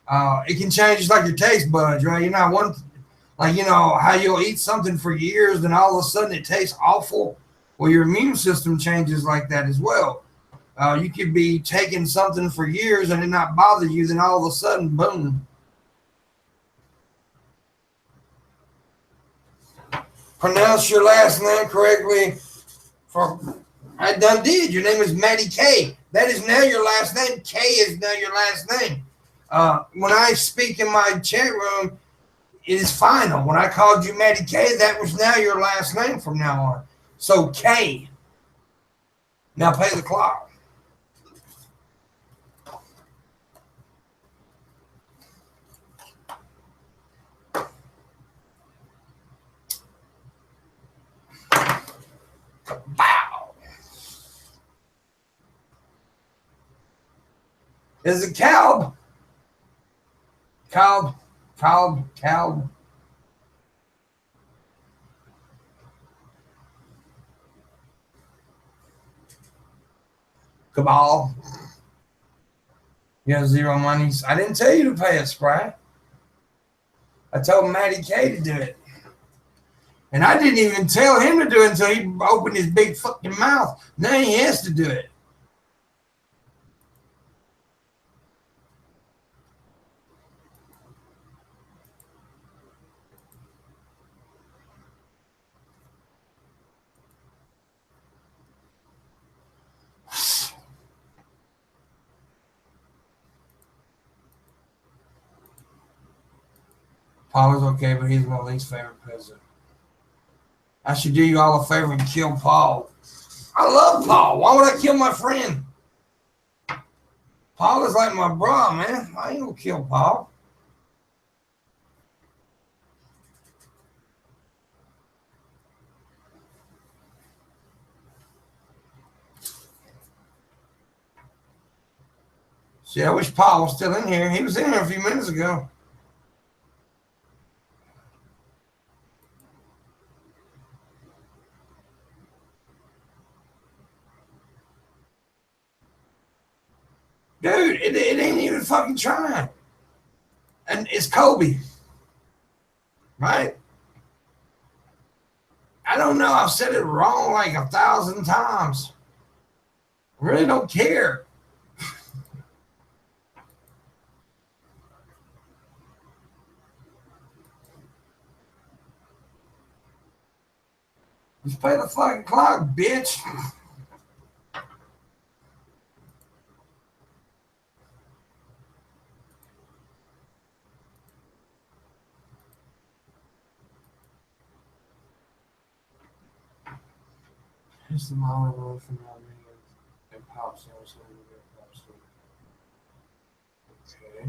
It can change just like your taste buds, right? You're not one, like, you know, how you'll eat something for years, then all of a sudden it tastes awful. Well, your immune system changes like that as well. You could be taking something for years and it not bother you, then all of a sudden, boom. Pronounce your last name correctly. I done did. Your name is Maddie K. That is now your last name. K is now your last name. When I speak in my chat room, it is final. When I called you Maddie K, that was now your last name from now on. So K. Now pay the clock. Bow. Is it Calb? Calb. Cabal. You have 0 monies. I didn't tell you to pay us, Spry. I told Matty K to do it. And I didn't even tell him to do it until he opened his big fucking mouth. Now he has to do it. Paul is okay, but he's my least favorite president. I should do you all a favor and kill Paul. I love Paul. Why would I kill my friend? Paul is like my bro, man. I ain't gonna kill Paul. See, I wish Paul was still in here. He was in here a few minutes ago. Dude, it ain't even fucking trying. And it's Kobe. Right? I don't know. I've said it wrong like 1,000 times. I really don't care. Just play the fucking clock, bitch. Here's the Molly roll from now and pop stars. Okay.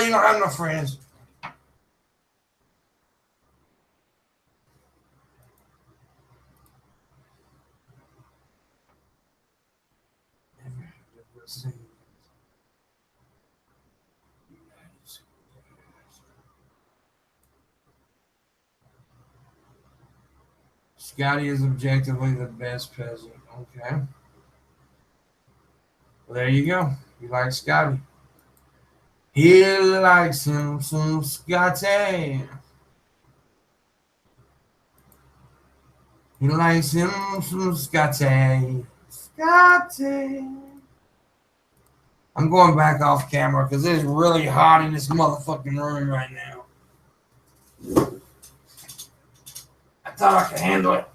You don't have no friends. Scotty is objectively the best peasant. Okay. Well, there you go. You like Scotty. He likes him some Scotty. He likes him some Scotty. Scotty. I'm going back off camera because it's really hot in this motherfucking room right now. I thought I could handle it.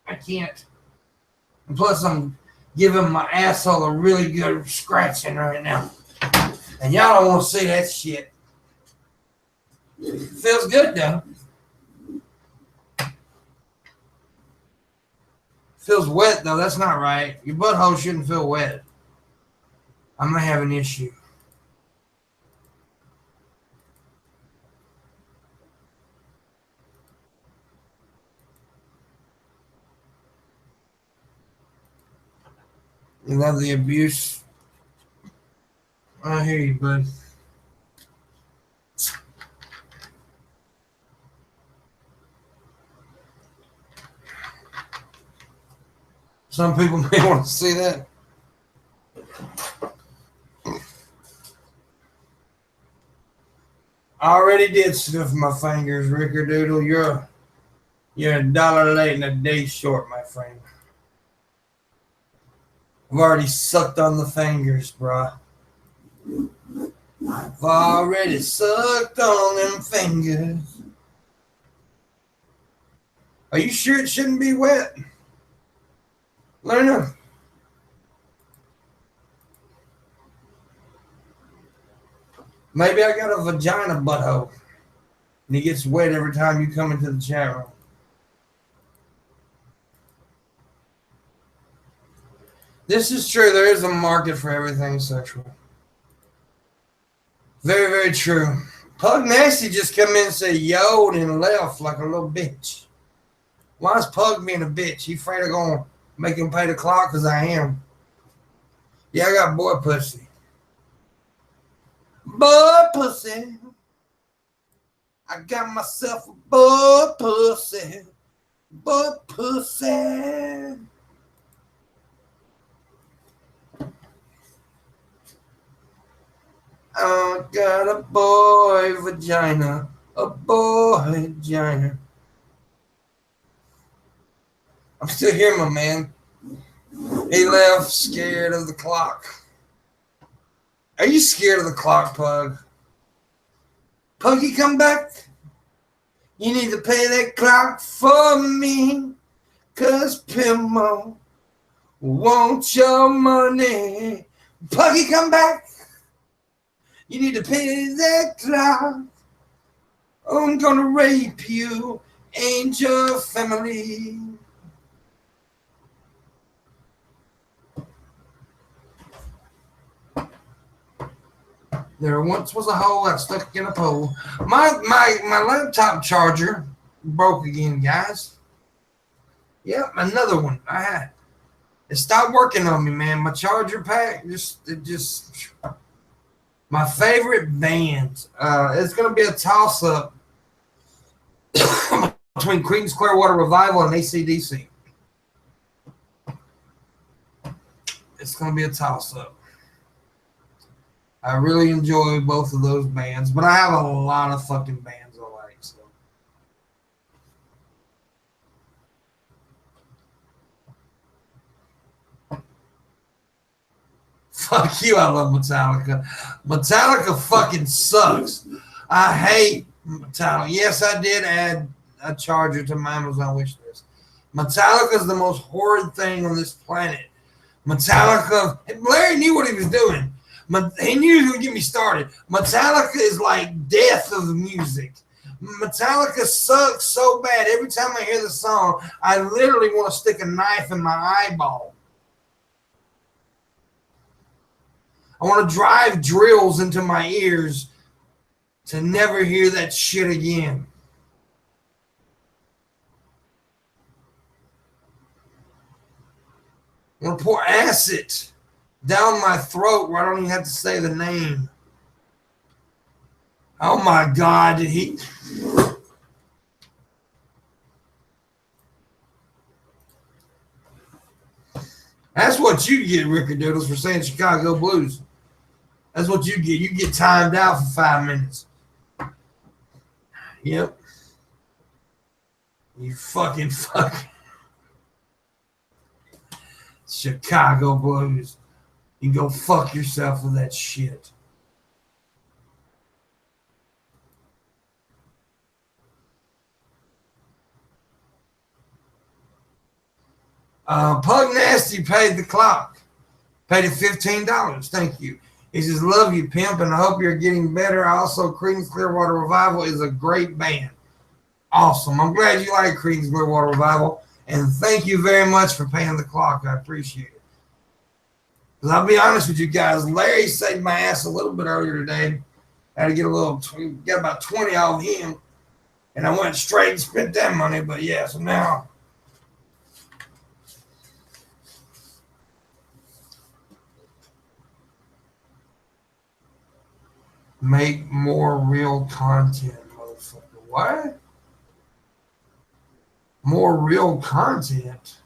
I can't. And plus, I'm giving my asshole a really good scratching right now. And y'all don't want to see that shit. Feels good, though. Feels wet, though. That's not right. Your butthole shouldn't feel wet. I may have an issue. You love the abuse? I hear you, bud. Some people may want to see that. I already did sniff my fingers, Rickerdoodle. You're a dollar late and a day short, my friend. I've already sucked on the fingers, bruh. I've already sucked on them fingers. Are you sure it shouldn't be wet? Let me know. Maybe I got a vagina butthole. And it gets wet every time you come into the chat room. This is true. There is a market for everything sexual. Very, very true. Pug Nasty just come in and say yo and left like a little bitch. Why is Pug being a bitch? He afraid of going to make him pay the clock because I am. Yeah, I got boy pussy. Boy pussy. I got myself a boy pussy. Boy pussy. I got a boy vagina. A boy vagina. I'm still here, my man. He left scared of the clock. Are you scared of the clock, Pug? Puggy, come back. You need to pay that clock for me. Cause Pimpmunkx wants your money. Puggy, come back. You need to pay that clock. I'm gonna rape you and your family. There once was a hole that stuck in a pole. My laptop charger broke again, guys. Yep, another one. It stopped working on me, man. My charger pack just my favorite band. It's gonna be a toss up between Queen's Clearwater Revival and AC/DC. It's gonna be a toss up. I really enjoy both of those bands, but I have a lot of fucking bands I like. So. Fuck you, I love Metallica. Metallica fucking sucks. I hate Metallica. Yes, I did add a charger to my Amazon wish list. Metallica is the most horrid thing on this planet. Metallica, Larry knew what he was doing. He knew he was going to get me started. Metallica is like death of the music. Metallica sucks so bad. Every time I hear the song, I literally want to stick a knife in my eyeball. I want to drive drills into my ears to never hear that shit again. I want to pour acid down my throat where I don't even have to say the name. Oh my God, did he? That's what you get, Rickerdoodles, for saying Chicago Blues. That's what you get. You get timed out for 5 minutes. Yep. You fucking Chicago Blues. You go fuck yourself with that shit. Pug Nasty paid the clock. Paid it $15. Thank you. He says, love you, pimp, and I hope you're getting better. Also, Creedence Clearwater Revival is a great band. Awesome. I'm glad you like Creedence Clearwater Revival. And thank you very much for paying the clock. I appreciate it. Because I'll be honest with you guys, Larry saved my ass a little bit earlier today. I had to get get about 20 off him. And I went straight and spent that money. But yeah, so now make more real content, motherfucker. What? More real content?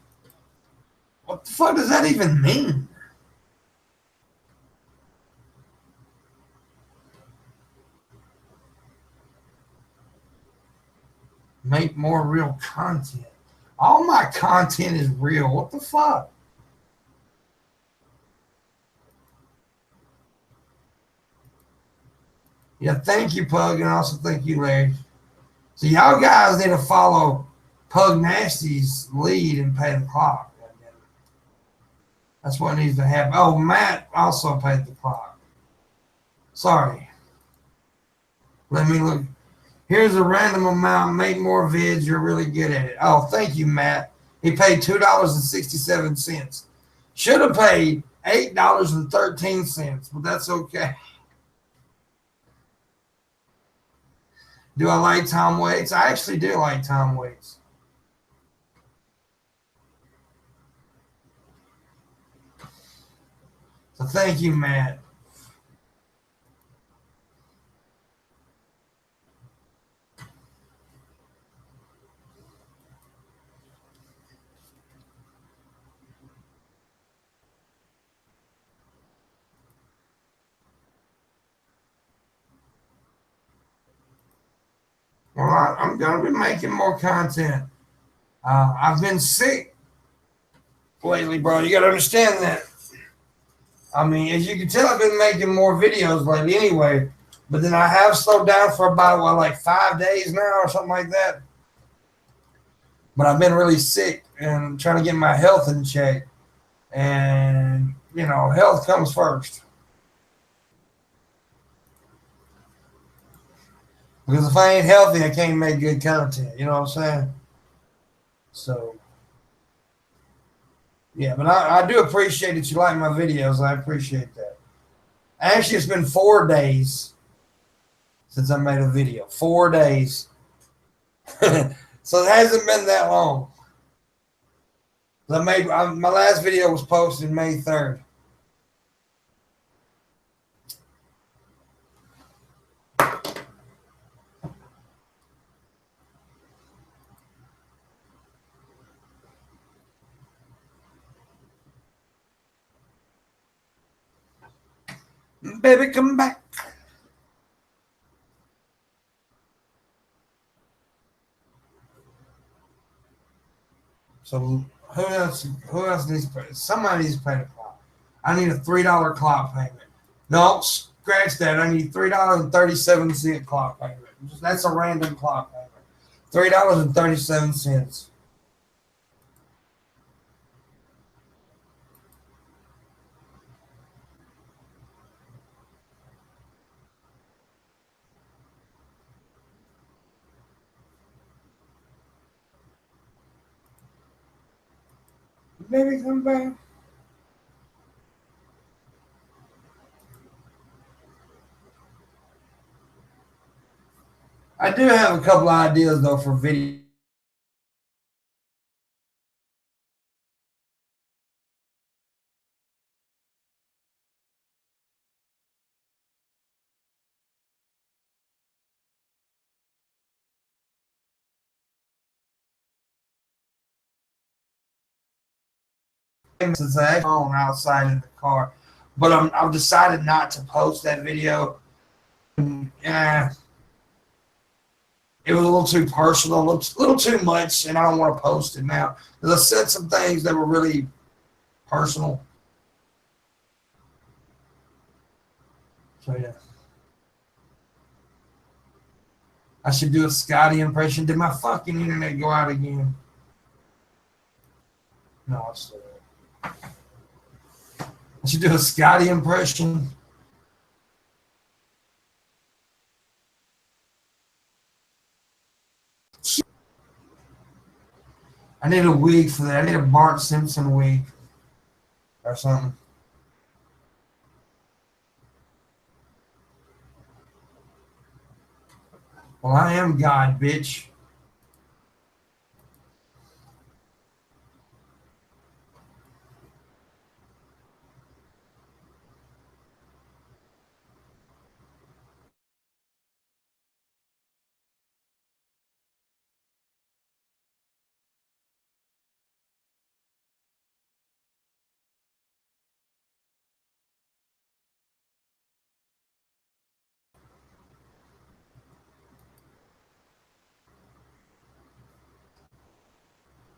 What the fuck does that even mean? Make more real content. All my content is real. What the fuck? Yeah, thank you, Pug, and also thank you, Larry. So y'all guys need to follow Pug Nasty's lead and pay the clock. That's what needs to happen. Oh, Matt also paid the clock. Sorry. Let me look. Here's a random amount. Make more vids. You're really good at it. Oh, thank you, Matt. He paid $2.67. Should have paid $8.13, but that's okay. Do I like Tom Waits? I actually do like Tom Waits. So thank you, Matt. Well, I'm going to be making more content. I've been sick lately, bro. You got to understand that. I mean, as you can tell, I've been making more videos lately anyway. But then I have slowed down for about, like 5 days now or something like that. But I've been really sick and trying to get my health in check. And, health comes first. Because if I ain't healthy, I can't make good content. You know what I'm saying? So, yeah. But I do appreciate that you like my videos. I appreciate that. Actually, it's been 4 days since I made a video. 4 days. So it hasn't been that long. My last video was posted May 3rd. Baby, come back. So who else needs to pay? Somebody needs to pay the clock. I need a $3 clock payment. No, scratch that. I need $3.37 clock payment. That's a random clock payment. $3.37. Baby, come back. I do have a couple ideas though for video. Since I have phone outside in the car, but I've decided not to post that video. Yeah, it was a little too personal, a little too much, and I don't want to post it now because I said some things that were really personal. So yeah. I should do a Scotty impression. Did my fucking internet go out again? No, it's still there. I should do a Scotty impression. I need a wig for that. I need a Bart Simpson wig or something. Well, I am God, bitch.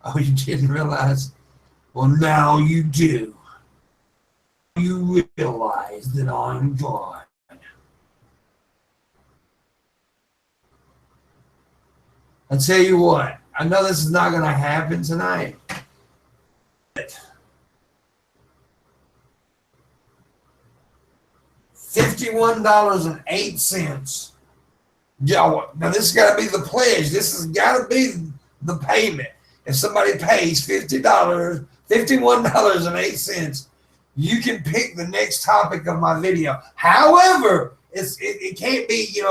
Oh, you didn't realize? Well, now you do. You realize that I'm God. I tell you what, I know this is not going to happen tonight. $51.08. Yeah, now this has got to be the pledge. This has got to be the payment. If somebody pays $51.08, you can pick the next topic of my video. However, it can't be, you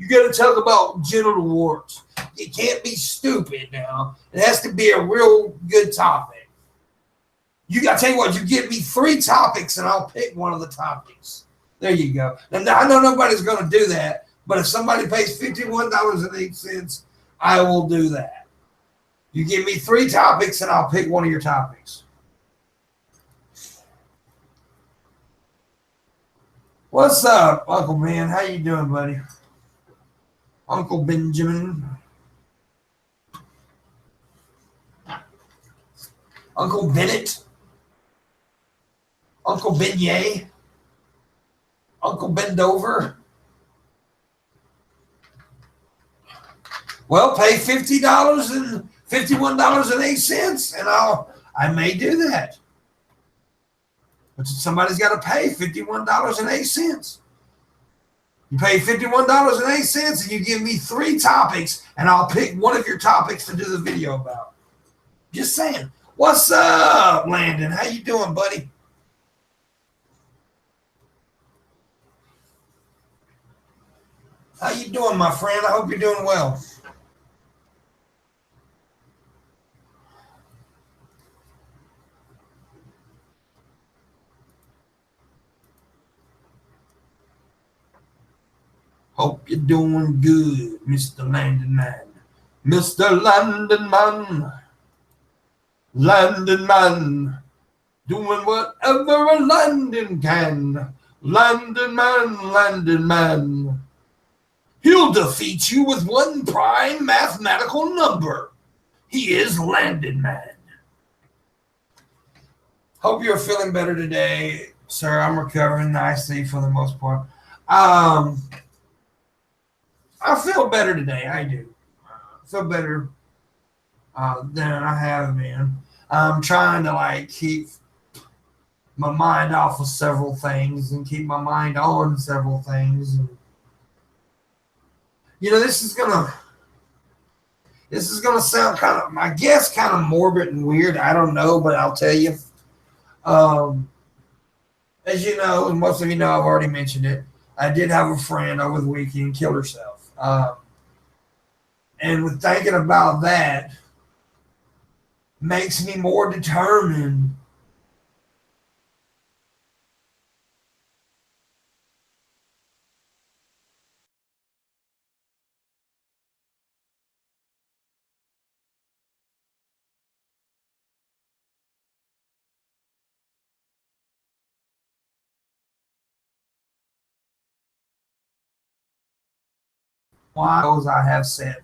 got to talk about genital warts. It can't be stupid now. It has to be a real good topic. I tell you what, you give me 3 topics and I'll pick one of the topics. There you go. Now I know nobody's going to do that, but if somebody pays $51.08, I will do that. You give me 3 topics and I'll pick one of your topics. What's up, Uncle Ben? How you doing, buddy? Uncle Benjamin. Uncle Bennett. Uncle Beignet. Uncle Bendover. Well, pay $51.08, and I may do that. But somebody's got to pay $51.08. You pay $51.08, and you give me 3 topics, and I'll pick one of your topics to do the video about. Just saying. What's up, Landon? How you doing, buddy? How you doing, my friend? I hope you're doing well. Hope you're doing good, Mr. Landon Man. Mr. Landon Man. Landon Man. Doing whatever a Landon can. Landon Man, Landon Man. He'll defeat you with one prime mathematical number. He is Landon Man. Hope you're feeling better today, sir. I'm recovering nicely for the most part. I feel better today. I do. I feel better than I have been. I'm trying to keep my mind off of several things and keep my mind on several things. And, this is gonna sound kind of, I guess, kind of morbid and weird. I don't know, but I'll tell you. As you know, and most of you know, I've already mentioned it. I did have a friend over the weekend kill herself. And with thinking about that, makes me more determined why those I have said.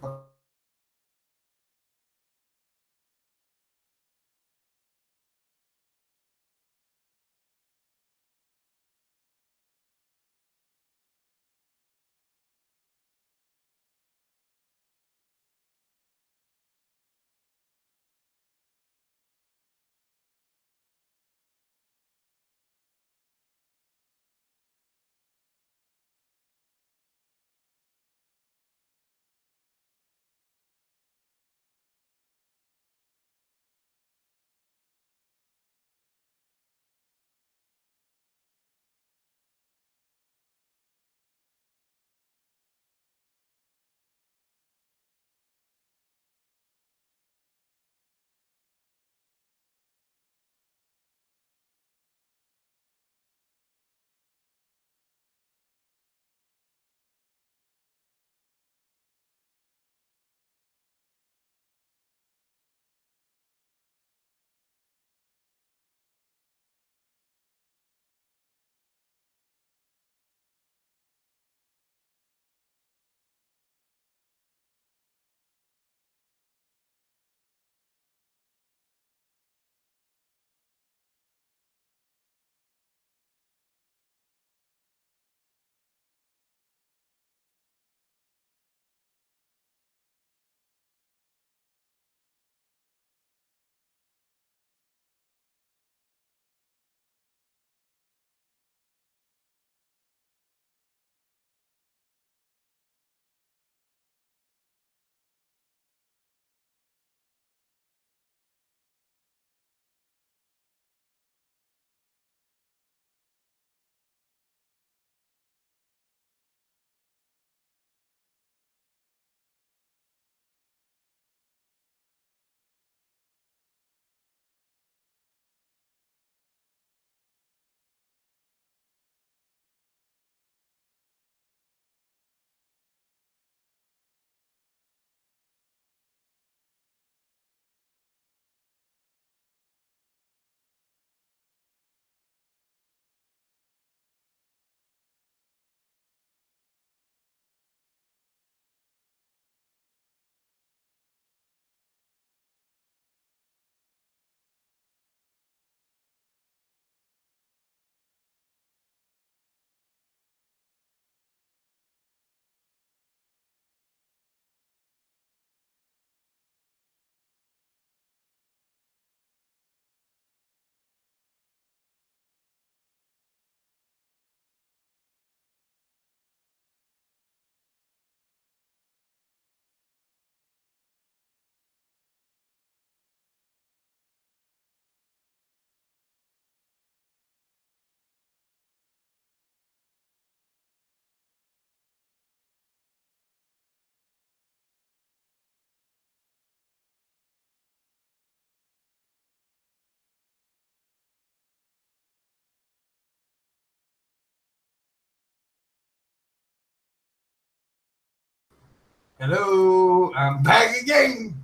Hello, I'm back again.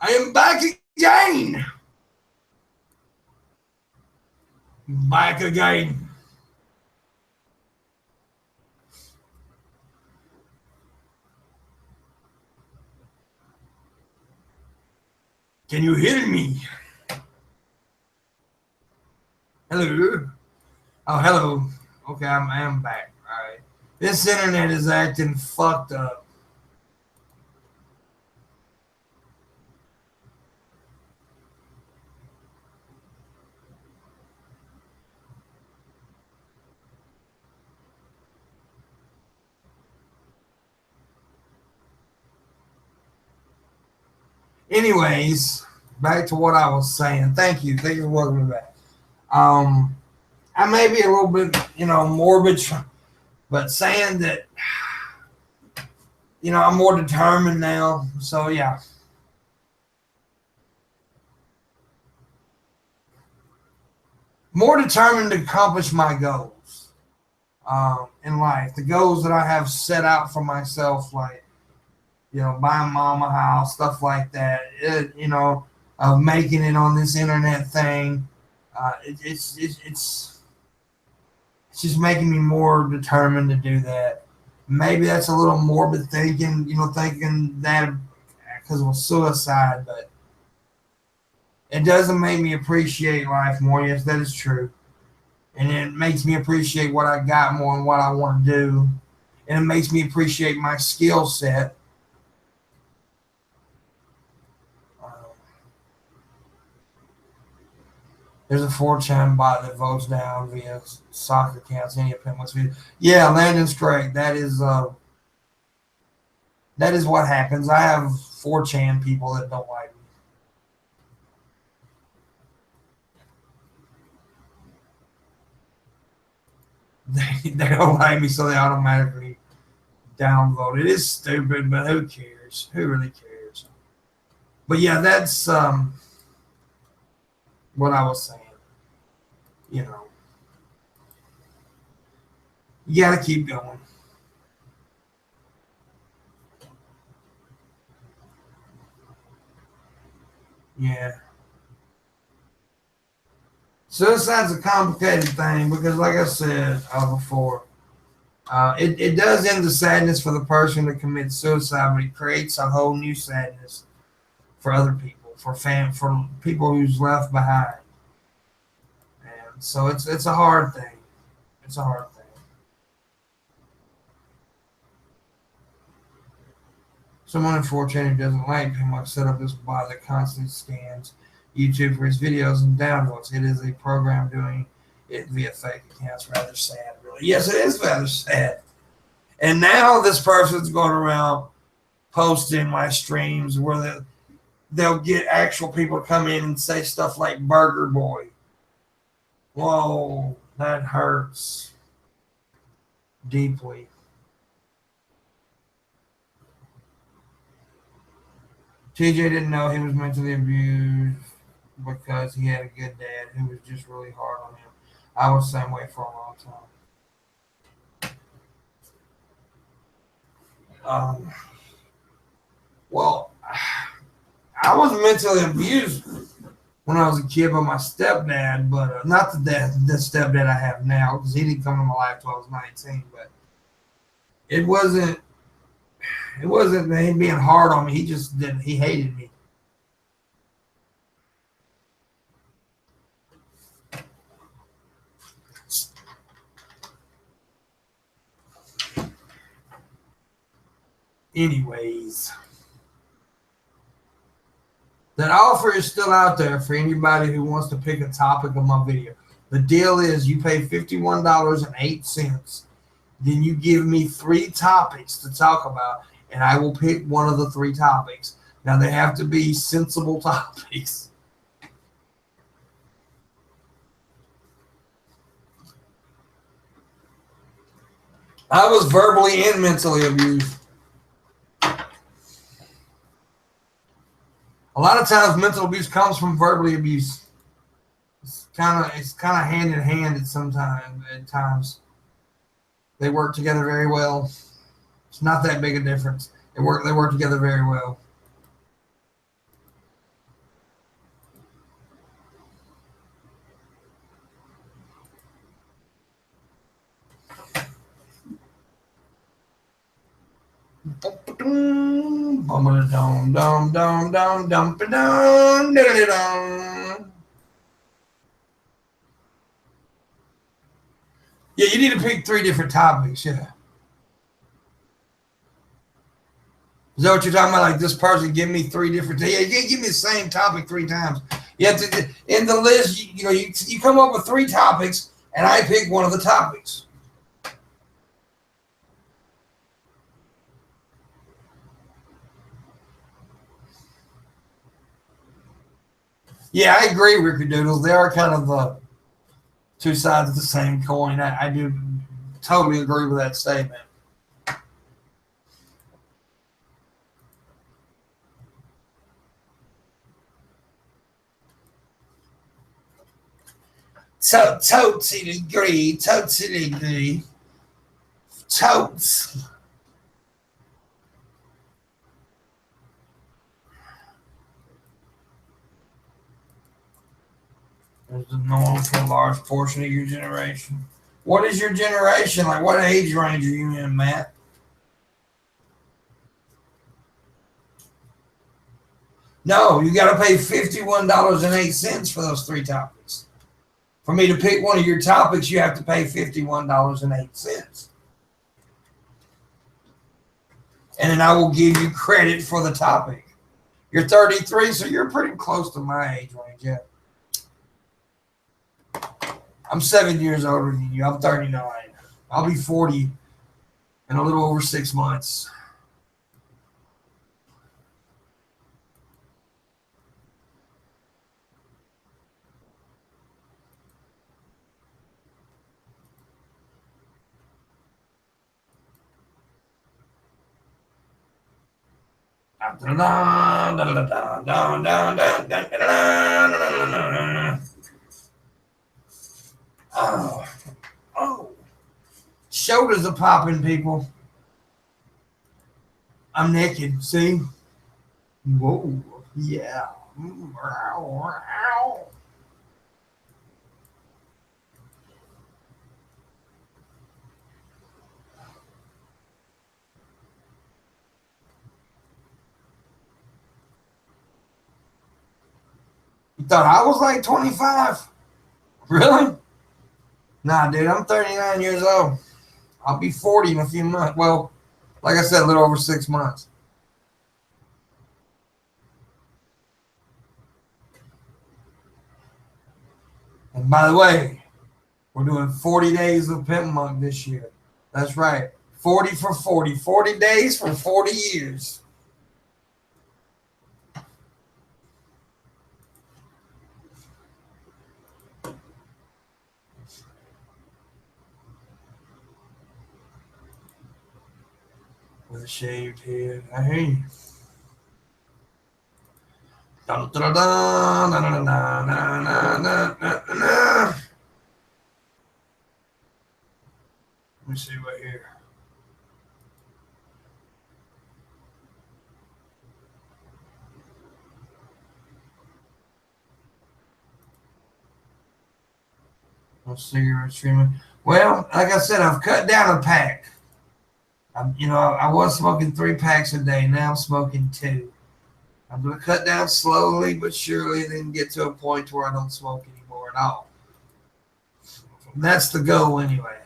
I am back again. Back again. Can you hear me? Hello. Oh, hello. Okay, I am back. All right. This internet is acting fucked up. Anyways, back to what I was saying. Thank you. Thank you for welcoming me back. Um, I may be a little bit, morbid, but saying that, I'm more determined now. So yeah, more determined to accomplish my goals in life. The goals that I have set out for myself, like buying mom a house, stuff like that. Of making it on this internet thing. It's just making me more determined to do that. Maybe that's a little morbid thinking, thinking that because of suicide, but it doesn't make me appreciate life more. Yes, that is true. And it makes me appreciate what I got more and what I want to do. And it makes me appreciate my skill set. Uh, there's a 4chan bot that votes down via soccer accounts, any of Pimpmunkx videos. Yeah, Landon's correct. That is what happens. I have 4chan people that don't like me. They don't like me, so they automatically downvote. It is stupid, but who cares? Who really cares? But yeah, that's what I was saying. You know, you got to keep going. Yeah. Suicide's a complicated thing because, like I said before, it does end the sadness for the person that commits suicide, but it creates a whole new sadness for other people, for people who's left behind. And so it's a hard thing. It's a hard thing. Someone unfortunately doesn't like him. I've set up this bot that constantly scans YouTube for his videos and downloads. It is a program doing it via fake accounts. Rather sad, really. Yes, it is rather sad. And now this person's going around posting my streams where they'll get actual people to come in and say stuff like Burger Boy. Whoa, that hurts deeply. TJ didn't know he was mentally abused because he had a good dad who was just really hard on him. I was the same way for a long time. Well, I was mentally abused when I was a kid by my stepdad, but not the stepdad I have now because he didn't come into my life till I was 19. But it wasn't him being hard on me. He just didn't. He hated me. Anyways, that offer is still out there for anybody who wants to pick a topic of my video. The deal is you pay $51.08. Then you give me 3 topics to talk about, and I will pick one of the 3 topics. Now they have to be sensible topics. I was verbally and mentally abused. A lot of times mental abuse comes from verbally abuse. It's kind of hand in hand at times. They work together very well. It's not that big a difference. They work together very well. Yeah, you need to pick three different topics. Yeah. Is that what you're talking about? Like this person give me three different. Yeah, you can't give me the same topic three times. You have to in the list. You come up with three topics, and I pick one of the topics. Yeah, I agree, Ricky Doodles. They are kind of the two sides of the same coin. I do totally agree with that statement. Totally agree. Totally agree. Totes. There's the norm for a large portion of your generation. What is your generation? Like, what age range are you in, Matt? No, you got to pay $51.08 for those three topics. For me to pick one of your topics, you have to pay $51.08. And then I will give you credit for the topic. You're 33, so you're pretty close to my age range, yeah. I'm 7 years older than you. I'm 39. I'll be 40 in a little over 6 months. Oh, oh. Shoulders are popping, people. I'm naked. See? Whoa. Yeah. You thought I was like 25? Really? Nah, dude, I'm 39 years old. I'll be 40 in a few months. Well, like I said, a little over 6 months. And by the way, we're doing 40 days of Pimpmunkx this year. That's right. 40 for 40. 40 days for 40 years. With a shaved head. I hear you. Let me see right here. Cigarette streaming. Well, like I said, I've cut down a pack. I was smoking 3 packs a day. Now I'm smoking 2. I'm gonna cut down slowly but surely, then get to a point where I don't smoke anymore at all. That's the goal, anyway.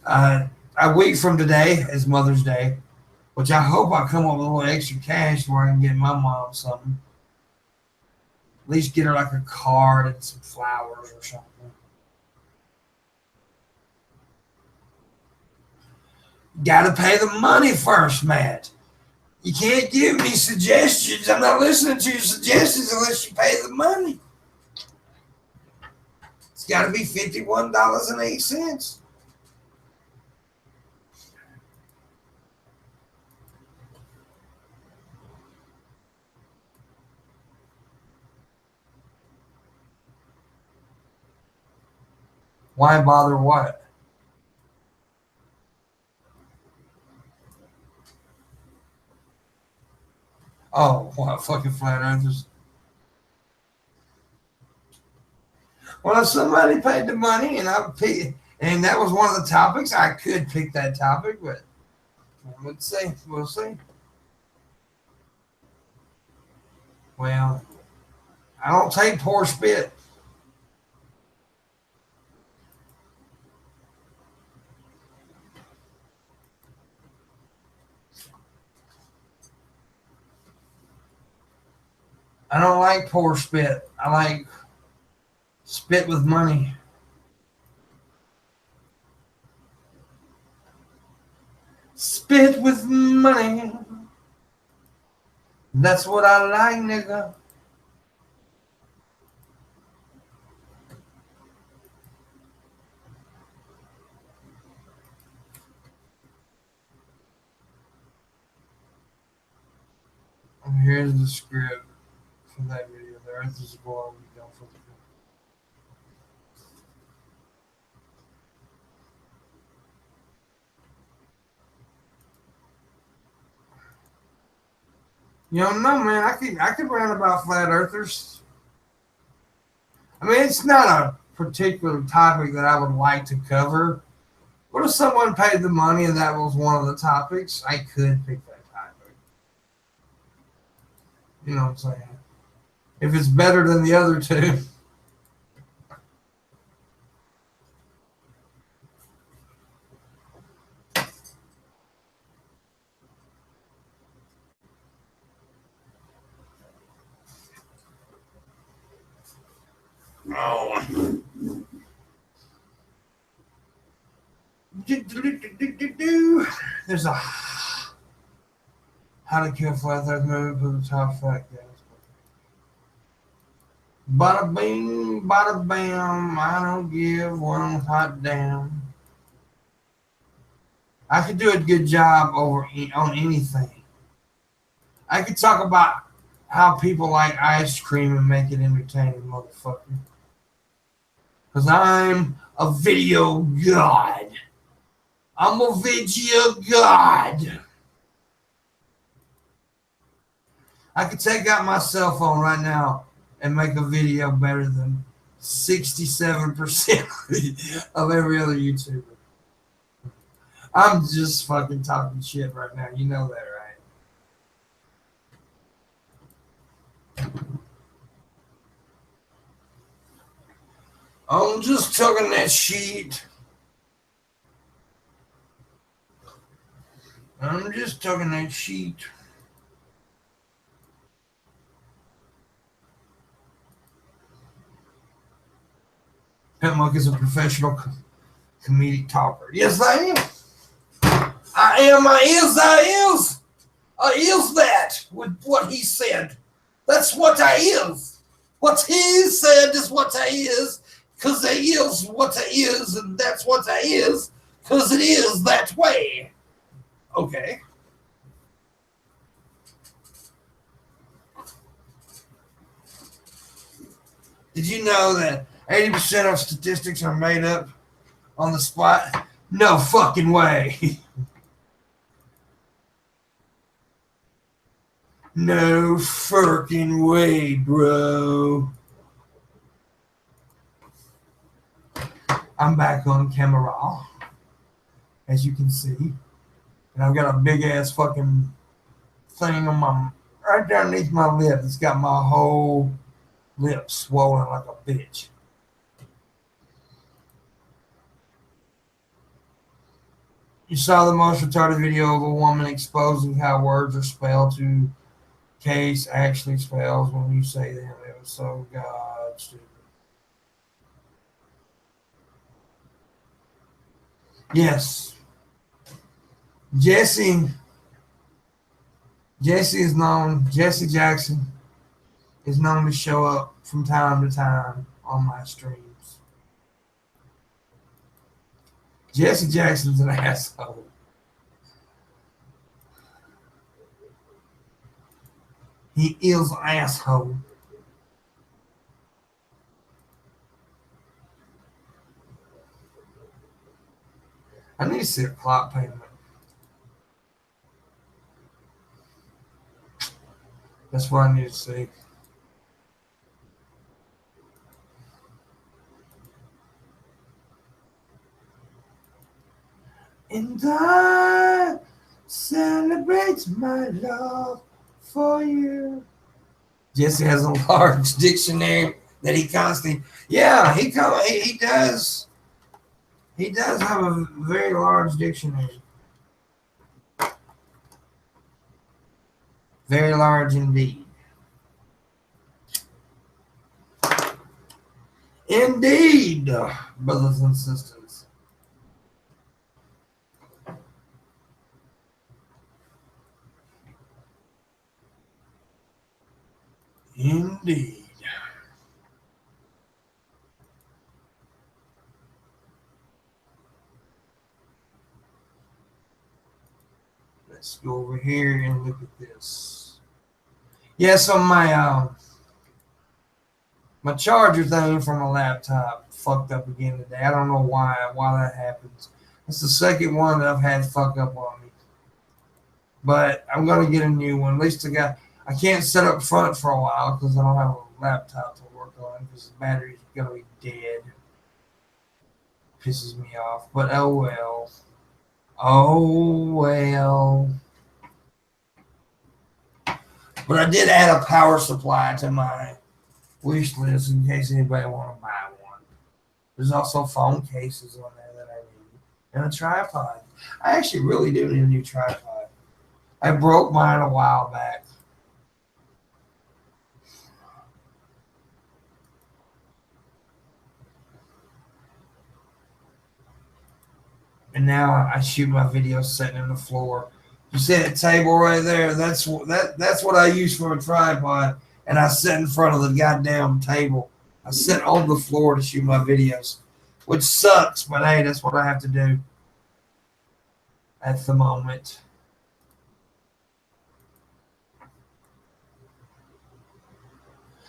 A week from today is Mother's Day, which I hope I come up with a little extra cash where I can get my mom something. At least get her like a card and some flowers or something. Gotta pay the money first, Matt. You can't give me suggestions. I'm not listening to your suggestions unless you pay the money. It's got to be $51.08. Why bother what? Oh, what fucking flat earthers? Well, if somebody paid the money and and that was one of the topics, I could pick that topic, but let's see. We'll see. Well, I don't take poor spit. I don't like poor spit. I like spit with money. Spit with money. That's what I like, nigga. And here's the script for that video. The earth is a ball. We don't fucking. You don't know, man. I could rant about flat earthers. I mean, it's not a particular topic that I would like to cover. But if someone paid the money and that was one of the topics, I could pick that topic. You know what I'm saying? If it's better than the other two. Oh. There's a how to kill flat earth movie for the top fact guys. Bada bing, bada bam. I don't give one hot damn. I could do a good job on anything. I could talk about how people like ice cream and make it entertaining, motherfucker. Because I'm a video god. I'm a video god. I could take out my cell phone right now and make a video better than 67% of every other YouTuber. I'm just fucking talking shit right now. You know that, right? I'm just tugging that sheet. I'm just tugging that sheet. Pimpmunkx is a professional comedic talker. Yes, I am. I am. I is that with what he said. That's what I is. What he said is what I is, because I is what I is, and that's what I is, because it is that way. Okay. Did you know that 80% of statistics are made up on the spot? No fucking way. No fucking way, bro. I'm back on camera, as you can see. And I've got a big ass fucking thing on my right underneath my lip. It's got my whole lip swollen like a bitch. You saw the most retarded video of a woman exposing how words are spelled to case actually spells when you say them. It was so god stupid. Yes. Jesse Jesse Jackson is known to show up from time to time on my streams. Jesse Jackson's an asshole. He is an asshole. I need to see a plot payment. That's what I need to see. And I celebrate my love for you. Jesse has a large dictionary that he constantly. Yeah, he does. He does have a very large dictionary. Very large indeed. Indeed, brothers and sisters. Indeed. Let's go over here and look at this. Yeah, so my charger thing from my laptop fucked up again today. I don't know why that happens. It's the second one that I've had fuck up on me. But I'm gonna get a new one. At least I can't set up front for a while because I don't have a laptop to work on because the battery's gonna be dead. Pisses me off. But oh well. Oh well. But I did add a power supply to my wish list in case anybody want to buy one. There's also phone cases on there that I need and a tripod. I actually really do need a new tripod. I broke mine a while back. And now I shoot my videos sitting on the floor. You see that table right there? That's what I use for a tripod. And I sit in front of the goddamn table. I sit on the floor to shoot my videos, which sucks, but hey, that's what I have to do at the moment.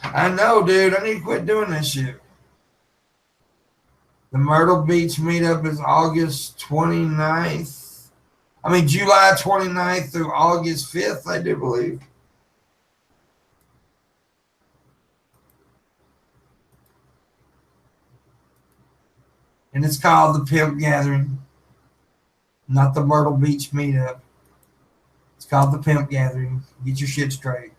I know, dude. I need to quit doing this shit. The Myrtle Beach meetup is August 29th. I mean, July 29th through August 5th, I do believe. And it's called the Pimp Gathering, not the Myrtle Beach meetup. It's called the Pimp Gathering. Get your shit straight.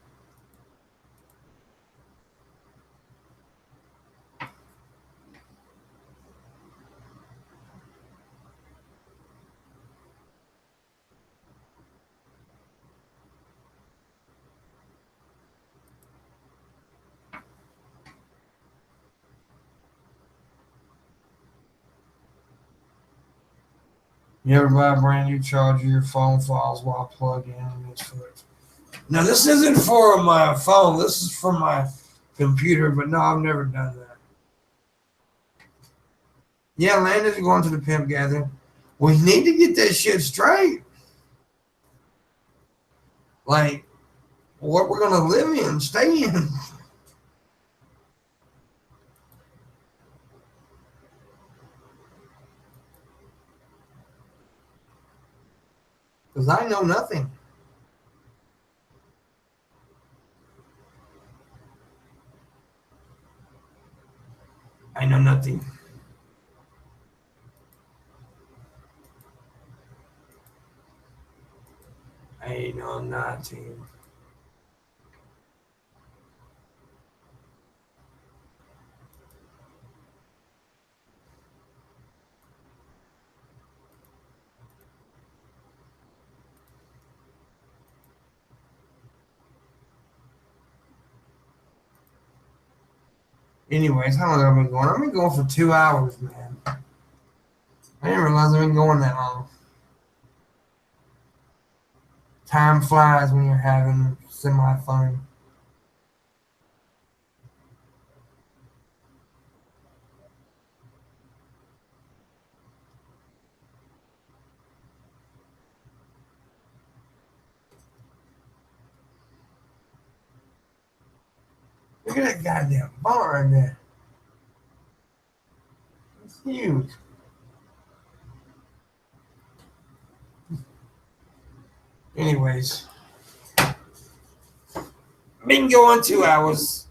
You ever buy a brand new charger, your phone falls while plugged in and it's fucked. Now, this isn't for my phone. This is for my computer, but no, I've never done that. Yeah, Landon's going to the Pimp Gathering. We need to get that shit straight. Like, what we're going to live in, stay in. Because I know nothing. I know nothing. I know nothing. Anyways, how long have I been going? I've been going for 2 hours, man. I didn't realize I've been going that long. Time flies when you're having semi fun. Look at that goddamn bar in there. It's huge. Anyways, been going 2 hours.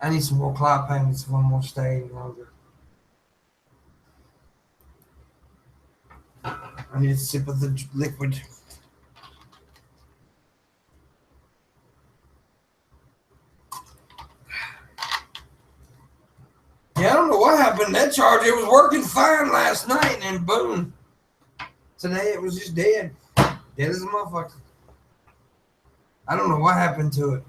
I need some more cloud payments if I'm gonna stay any longer. I need a sip of the liquid. Yeah, I don't know what happened. That charger was working fine last night, and then boom. Today it was just dead. Dead as a motherfucker. I don't know what happened to it.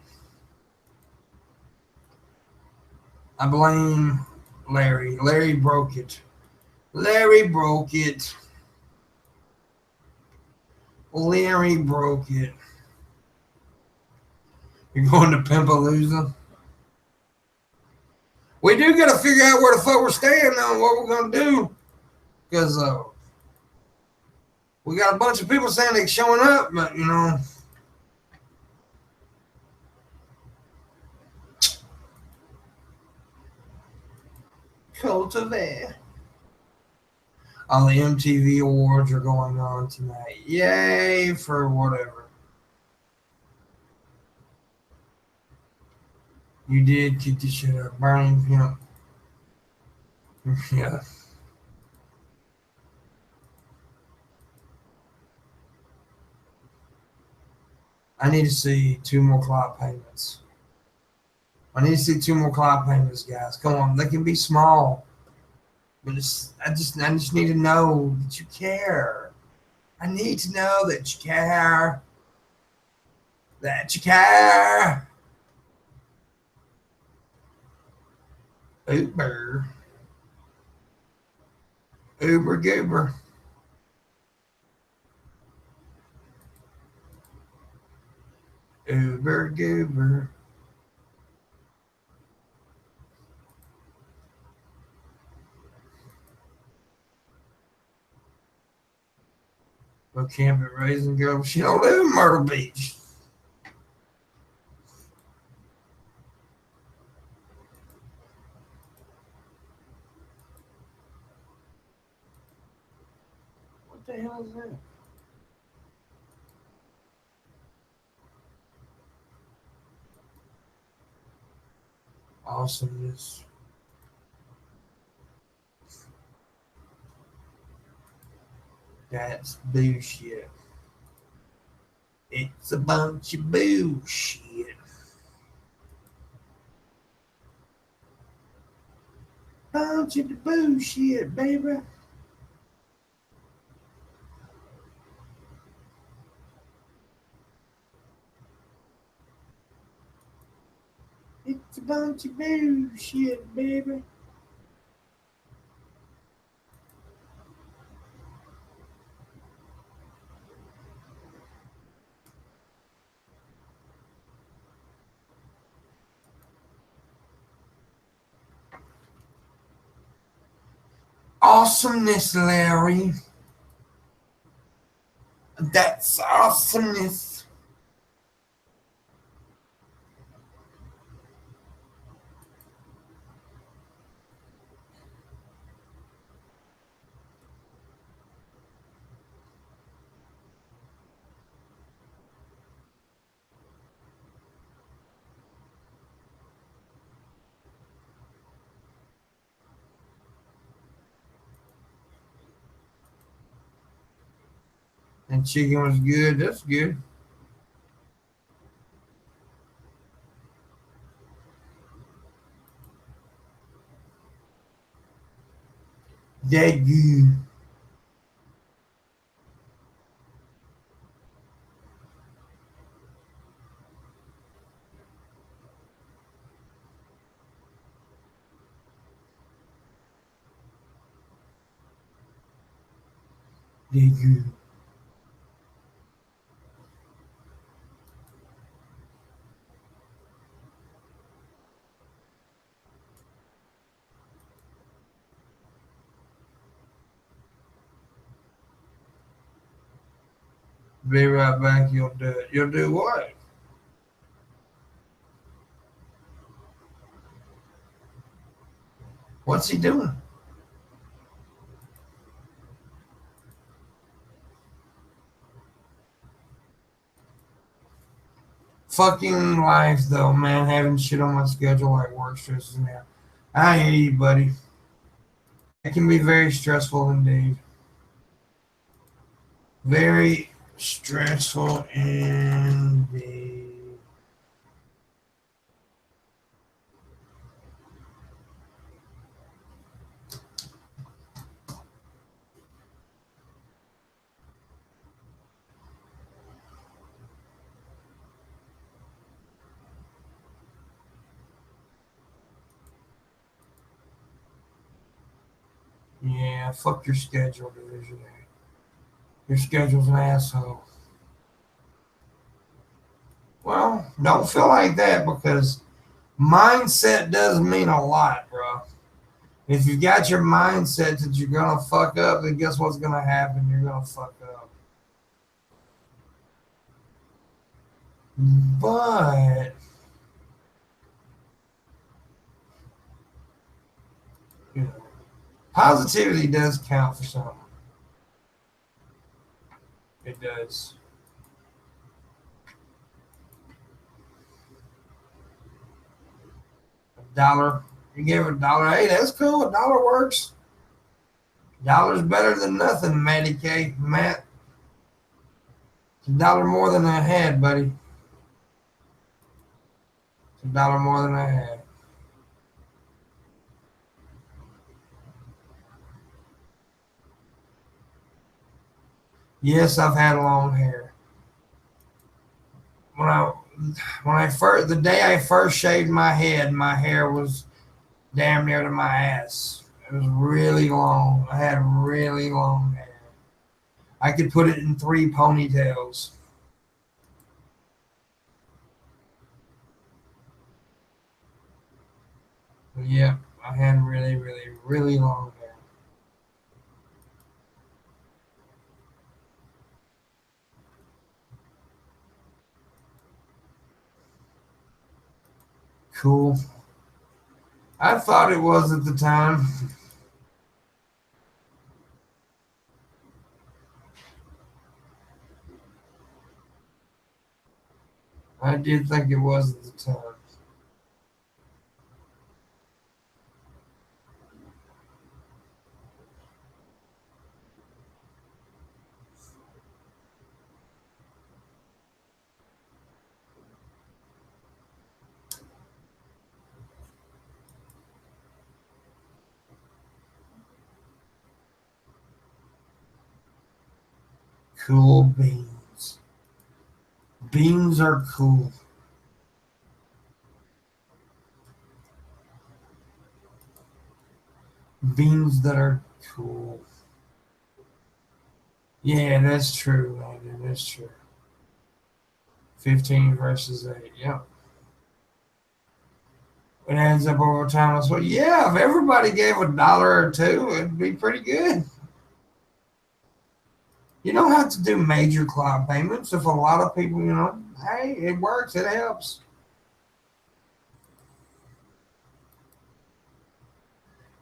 I blame Larry. Larry broke it. Larry broke it. Larry broke it. You're going to Pimpalooza? We do got to figure out where the fuck we're staying now and what we're going to do. Because we got a bunch of people saying they're showing up, but, you know. Cultivate. All the MTV awards are going on tonight. Yay for whatever. You did kick the shit out of Burning Pimp. Yeah. I need to see 2 more cloud payments. I need to see 2 more cloud payments, guys. Come on, they can be small, but I just need to know that you care. I need to know that you care. That you care. Uber. Uber goober. Uber goober. Go camp at Raising Girl. She don't live in Myrtle Beach. What the hell is that? Awesomeness. That's bullshit. It's a bunch of bullshit. Bunch of bullshit, baby. It's a bunch of bullshit, baby. Awesomeness, Larry. That's awesomeness. And chicken was good. That's good. That good. That good. Be right back. You'll do it. You'll do what? What's he doing? fucking life, though, man. Having shit on my schedule like work stresses me out. I hear you, buddy. It can be very stressful indeed. Very stressful indeed. Yeah, fuck your schedule, division. Your schedule's an asshole. Well, don't feel like that because mindset does mean a lot, bro. If you got your mindset that you're gonna fuck up, then guess what's gonna happen? You're gonna fuck up. But you know, positivity does count for something. It does. A dollar. You gave a dollar. Hey, that's cool. A dollar works. Dollar's better than nothing, Matty K. Matt. It's a dollar more than I had, buddy. It's a dollar more than I had. Yes, I've had long hair. When I when I first the day I first shaved my head, my hair was damn near to my ass. It was really long. I had really long hair. I could put it in 3 ponytails. Yeah, I had really, really, really long hair. Cool. I thought it was at the time. I did think it was at the time. Cool beans. Beans are cool. Beans that are cool. Yeah, that's true, man. That's true. 15 versus 8. Yep. It adds up over time. I well, yeah, if everybody gave a dollar or two, it'd be pretty good. You don't have to do major cloud payments if a lot of people, hey, it works, it helps.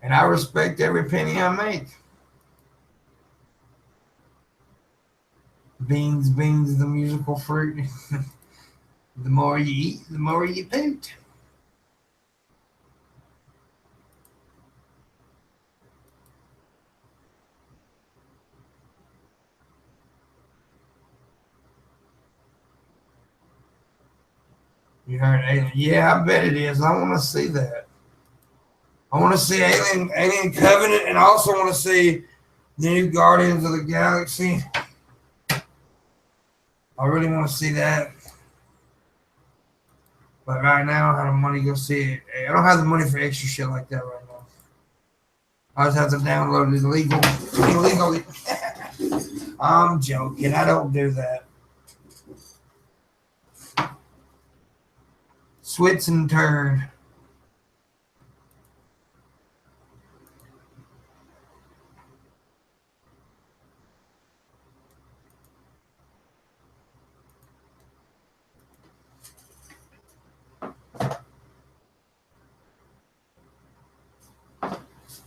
And I respect every penny I make. Beans, beans, the musical fruit. The more you eat, the more you poot. You heard Alien? Yeah, I bet it is. I want to see that. I want to see Alien Covenant, and I also want to see the new Guardians of the Galaxy. I really want to see that. But right now, I don't have the money to go see it. I don't have the money for extra shit like that right now. I just have to download it illegally. I'm joking. I don't do that. Switch and turn.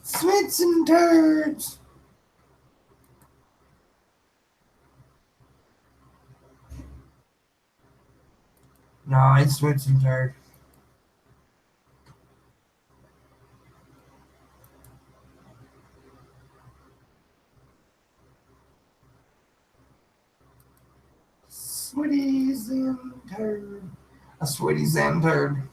Switch and turns. No, No, it's switching turd. Sweeties and turd. A sweeties and turd.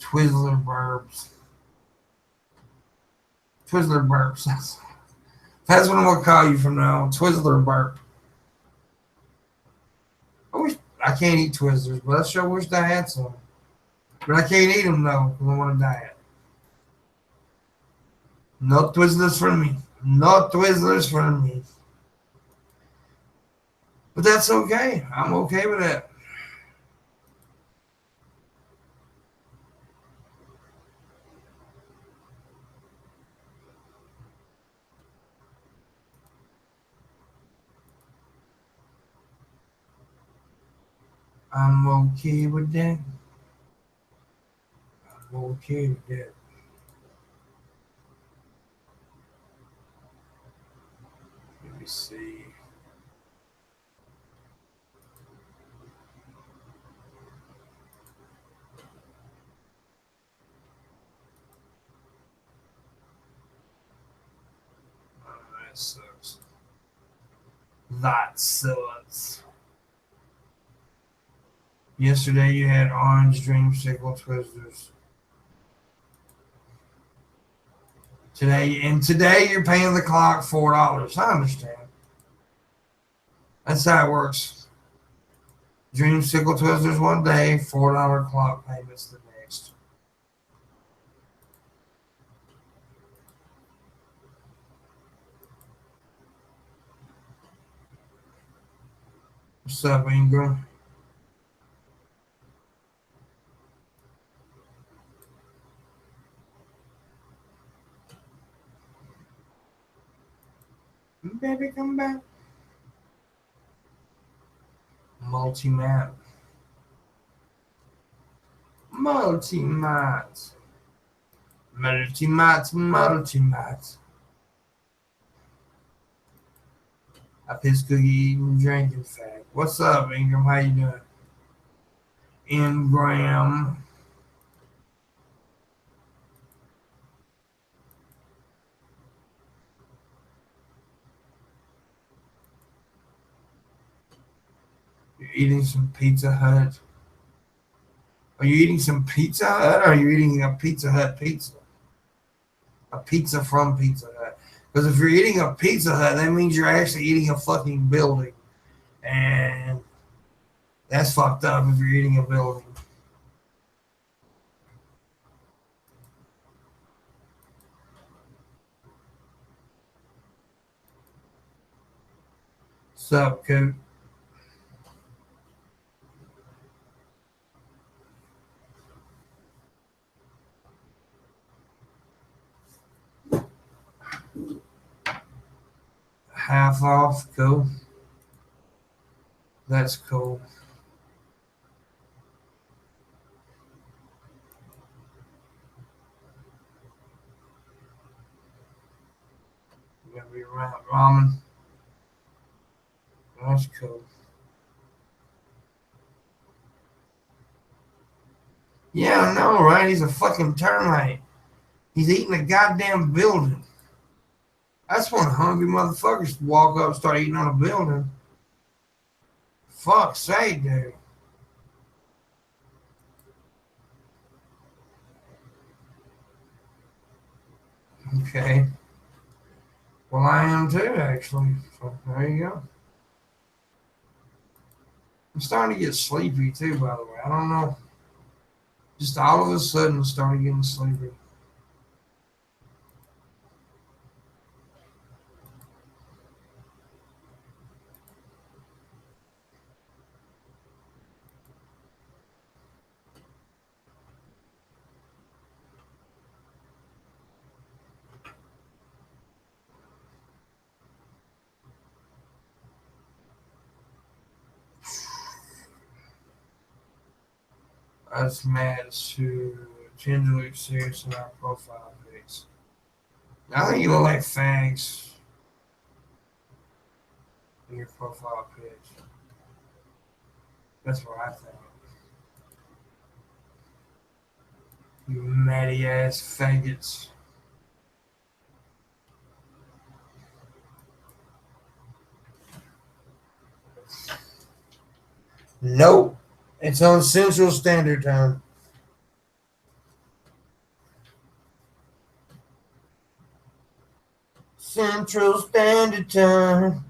Twizzler burps. Twizzler burps. That's what I'm gonna call you from now on. Twizzler burp. I can't eat Twizzlers, but I sure wish I had some. But I can't eat them though because I'm on a diet. No Twizzlers for me. No Twizzlers for me. But that's okay. I'm okay with that. I'm okay with that. I'm okay with that. Let me see. Oh, that sucks. That sucks. Yesterday you had orange dreamsicle Twizzlers. Today you're paying the clock $4. I understand. That's how it works. Dreamsicle Twizzlers one day, $4 clock payments the next. What's up, Ingram? Baby, come back. Multi-mat. Multi-mat. Multi-mat. Multi-mat. I piss cookie eating, drinking fat. What's up, Ingram? How you doing? Ingram. You're eating some Pizza Hut. Are you eating some Pizza Hut or are you eating a Pizza Hut pizza? A pizza from Pizza Hut. Because if you're eating a Pizza Hut, that means you're actually eating a fucking building. And that's fucked up if you're eating a building. What's up, Coop? Half off. Cool. That's cool. You're gonna be ramen. That's cool. Yeah, I know, right? He's a fucking termite. He's eating a goddamn building. That's when hungry motherfuckers walk up and start eating on a building. Fuck's sake, dude. Okay. Well, I am too, actually. So there you go. I'm starting to get sleepy too, by the way. I don't know. Just all of a sudden, I started getting sleepy. That's mad too. Tend to look serious in our profile pics. I think you look like fags in your profile pics. That's what I think. You matty ass faggots. Nope. It's on Central Standard Time. Central Standard Time.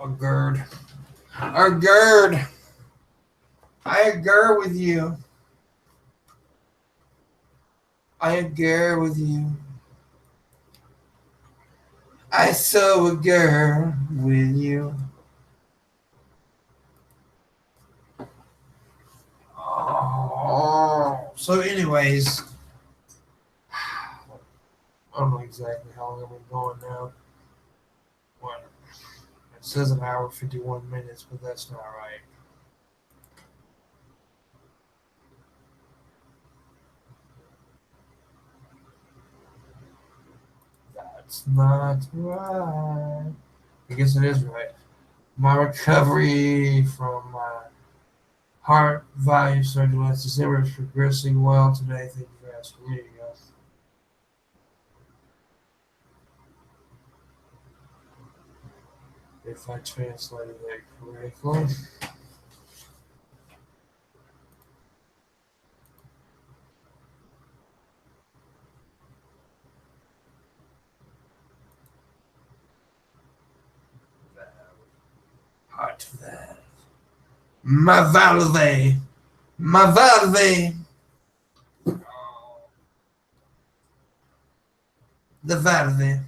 A gird. A gird. I agree with you. I agree with you. I so agree with you. Oh. So, anyways, I don't know exactly how long we're going now. What? It says an hour 51 minutes, but that's not right. That's not right. I guess it is right. My recovery from my heart value surgery last December is progressing well today. Thank you for asking. There you go. If I translated that correctly. Heart valve. My valve. My valve. The valve.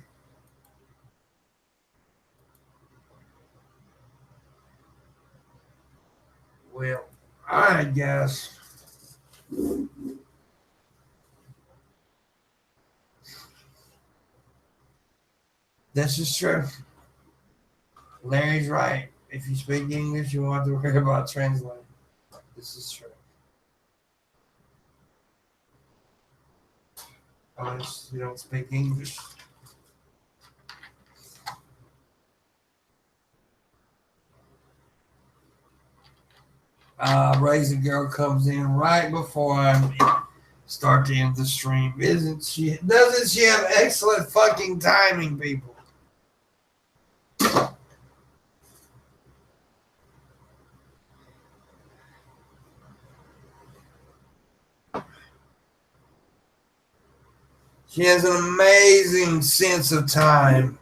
Well, I guess. This is true. Larry's right. If you speak English, you won't have to worry about translating. This is true. Unless you don't speak English. Raisin Girl comes in right before I start to end the stream. Isn't she? Doesn't she have excellent fucking timing, people? She has an amazing sense of time.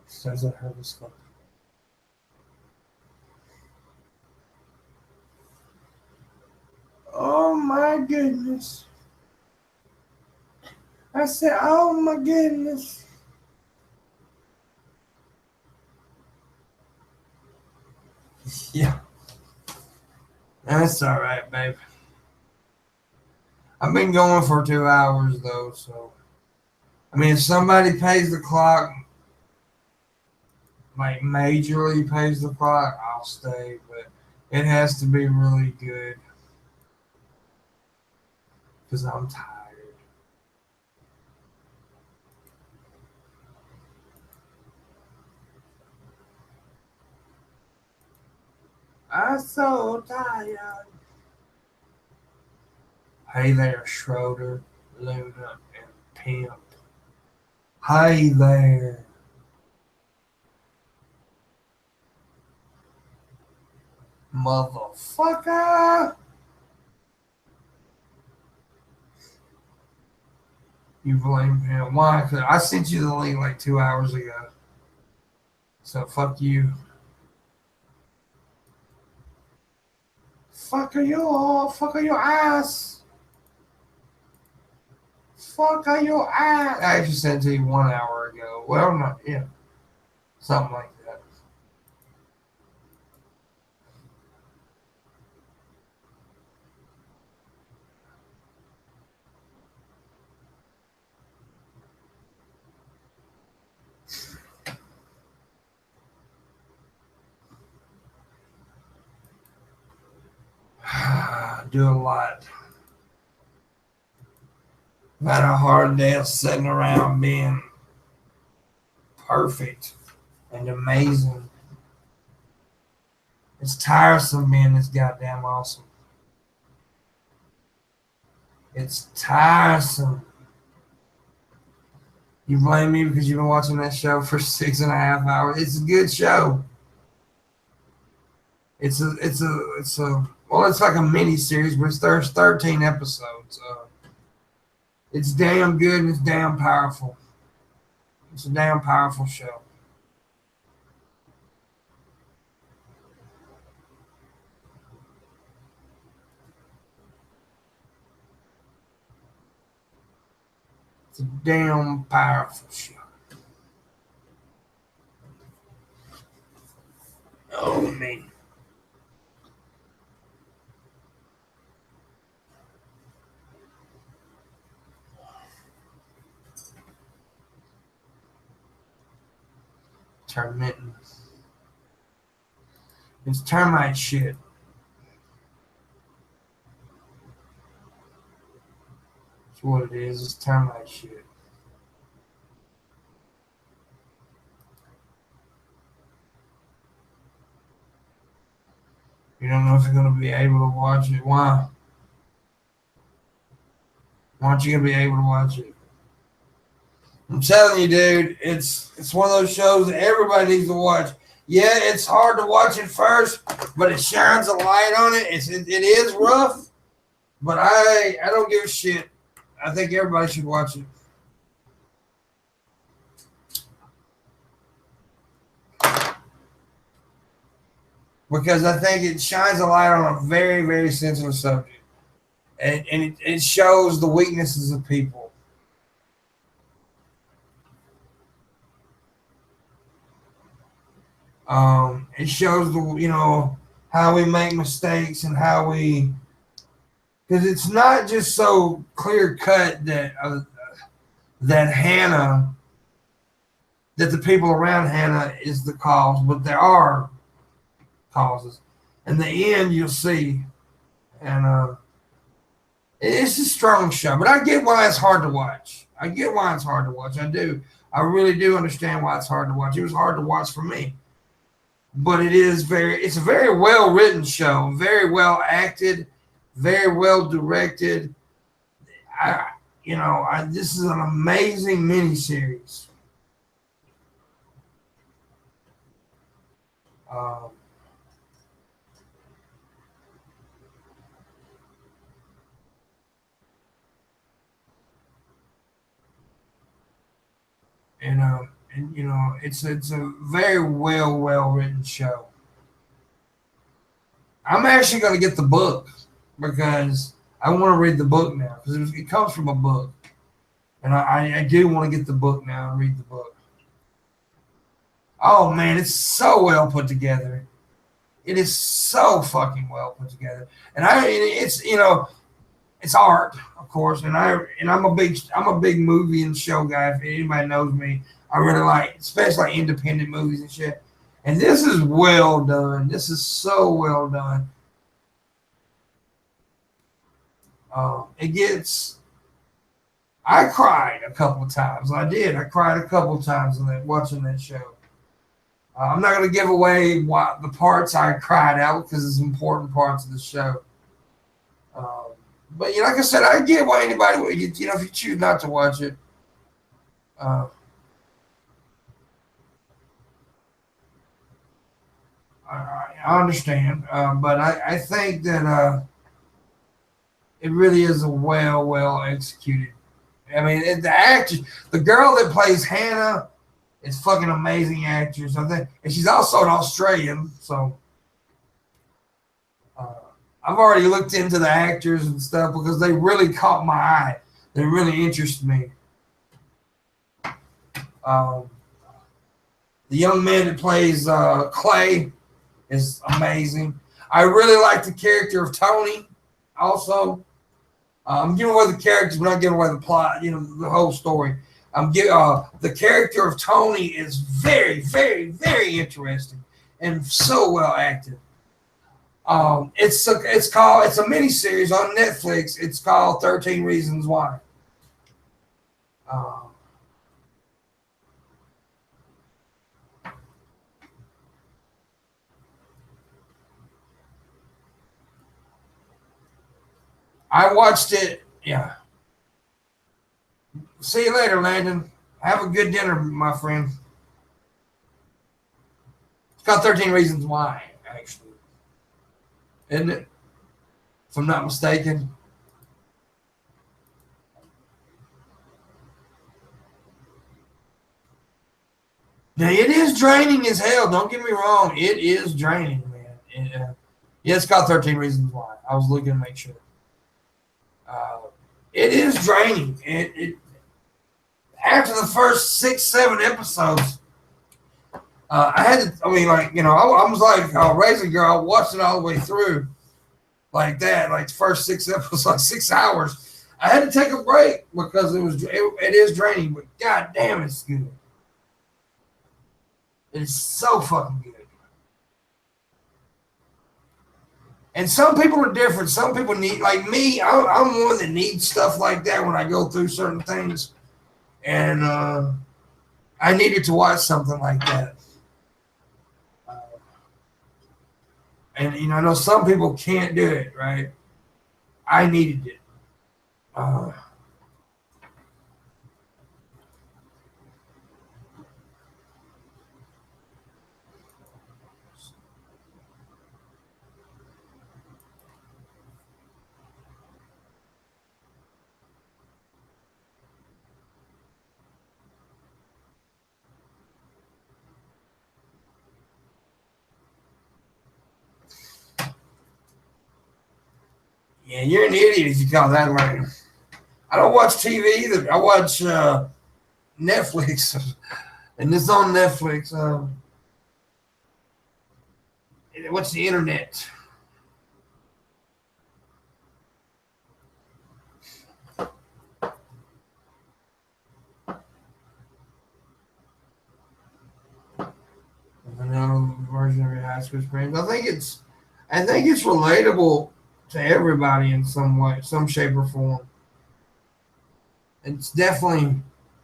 Says that her stuff. Oh my goodness. I said, oh my goodness. Yeah. That's all right, babe. I've been going for 2 hours though, so I mean, if somebody pays the clock, like majorly pays the clock, I'll stay, but it has to be really good because I'm tired. I'm so tired. Hey there, Schroeder, Luna, and Pimp. Hey there. Motherfucker. You blame him. Why? 'Cause I sent you the link like 2 hours ago. So fuck you. Fuck you. Fuck your ass. Fuck your ass. I actually sent it to you 1 hour ago. Well, not, yeah. Something like that. do a lot. I've had a hard day of sitting around being perfect and amazing. It's tiresome being this goddamn awesome. It's tiresome. You blame me because you've been watching that show for 6.5 hours. It's a good show. It's like a mini series, but there's 13 episodes. It's damn good and it's damn powerful. It's a damn powerful show. It's a damn powerful show. Oh, man. Termite. It's termite shit. That's what it is. It's termite shit. You don't know if you're going to be able to watch it. Why? Why aren't you going to be able to watch it? I'm telling you, dude, it's one of those shows that everybody needs to watch. Yeah, it's hard to watch it first, but it shines a light on it. It is rough, but I don't give a shit. I think everybody should watch it. Because I think it shines a light on a very, very sensitive subject. And it shows the weaknesses of people. It shows how we make mistakes and how we, because it's not just so clear cut that Hannah, that the people around Hannah is the cause, but there are causes. In the end, you'll see, and it's a strong show. But I get why it's hard to watch. I get why it's hard to watch. I do. I really do understand why it's hard to watch. It was hard to watch for me. But it's a very well written show, very well acted, very well directed. This is an amazing miniseries. It's a very well written show. I'm actually going to get the book because I want to read the book now because it comes from a book, and I do want to get the book now and read the book. Oh man, it's so well put together. It is so fucking well put together, and it's art, of course, and I'm a big movie and show guy. If anybody knows me, I really like, especially independent movies and shit. And this is well done. This is so well done. I cried a couple of times. I did. I cried a couple of times watching that show. I'm not going to give away the parts I cried out because it's important parts of the show. But like I said, I get why anybody would. If you choose not to watch it. I understand, but I think that it really is a well executed. I mean, the girl that plays Hannah is fucking amazing actress. I think, and she's also an Australian. So I've already looked into the actors and stuff because they really caught my eye. They really interest me. The young man that plays Clay is amazing. I really like the character of Tony also. I'm giving away the characters, but not giving away the plot, the whole story. The character of Tony is very, very, very interesting and so well acted. It's a mini series on Netflix. It's called 13 Reasons Why. Um, I watched it. Yeah. See you later, Landon. Have a good dinner, my friend. It's called 13 Reasons Why, actually. Isn't it? If I'm not mistaken. Now, it is draining as hell. Don't get me wrong. It is draining, man. Yeah, it's called 13 Reasons Why. I was looking to make sure. Uh, it is draining. After the first 6, 7 episodes, I had to, I mean, like, I was like Razor Girl, I watched it all the way through like that, like the first 6 episodes, like 6 hours. I had to take a break because it is draining, but god damn, it's good. It's so fucking good. And some people are different. Some people need, like me, I'm one that needs stuff like that when I go through certain things. And I needed to watch something like that. Uh, and, I know some people can't do it, right? I needed it. Uh, yeah, you're an idiot if you call that lame. I don't watch TV either. I watch Netflix. And it's on Netflix. What's the internet? Vanilla version of your high school experience. I think it's relatable to everybody in some way, some shape or form. It's definitely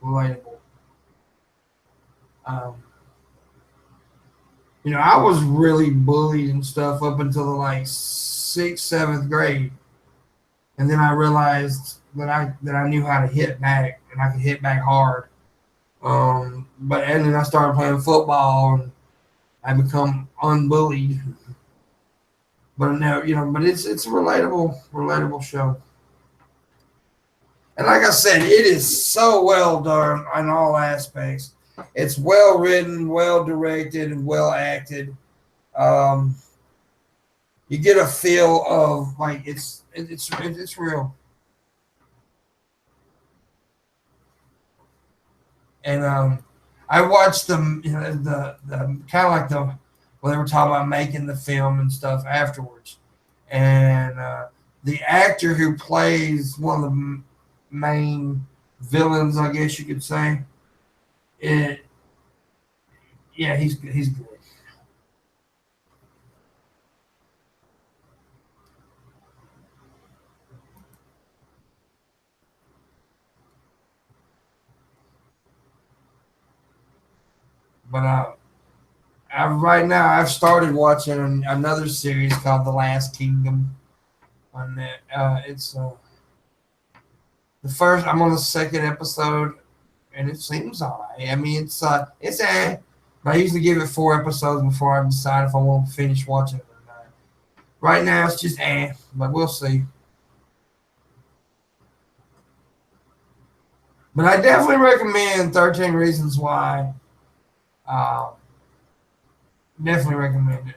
relatable. Um, I was really bullied and stuff up until the like sixth, seventh grade, and then I realized that I knew how to hit back and I could hit back hard. And then I started playing football and I become unbullied. But now, but it's a relatable show. And like I said, it is so well done on all aspects. It's well written, well directed, and well acted. Um, you get a feel of like it's real. And I watched them, the kind of like the when they were talking about making the film and stuff afterwards, and the actor who plays one of the main villains, I guess you could say, it yeah, he's good. But right now I've started watching another series called The Last Kingdom. On that, it's the first. I'm on the second episode, and it seems alright. I mean, it's but I usually give it 4 episodes before I decide if I want to finish watching it or not. Right now, it's just but we'll see. But I definitely recommend 13 Reasons Why. Um, Definitely recommend it.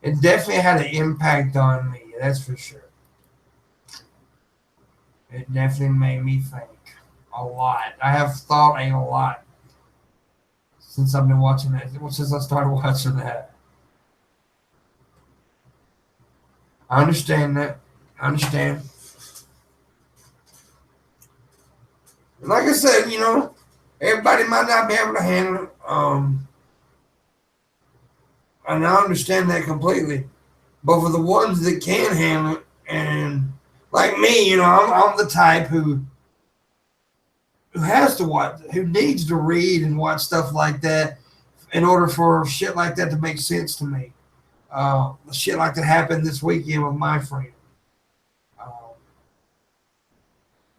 It definitely had an impact on me. That's for sure. It definitely made me think a lot. I have thought a lot since I've been watching that. Well, since I started watching that, I understand that. I understand. Like I said, everybody might not be able to handle it. And I understand that completely. But for the ones that can handle it, and like me, I'm the type who has to watch, who needs to read and watch stuff like that in order for shit like that to make sense to me. Shit like that happened this weekend with my friend. Um,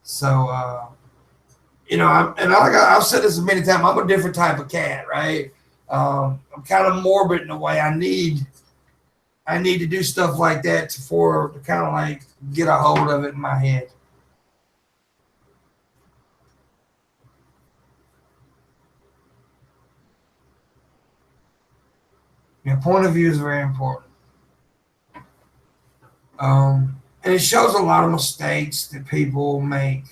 so, I've said this many times. I'm a different type of cat, right? I'm kind of morbid in a way. I need to do stuff like that to kind of like get a hold of it in my head. Point of view is very important. And it shows a lot of mistakes that people make.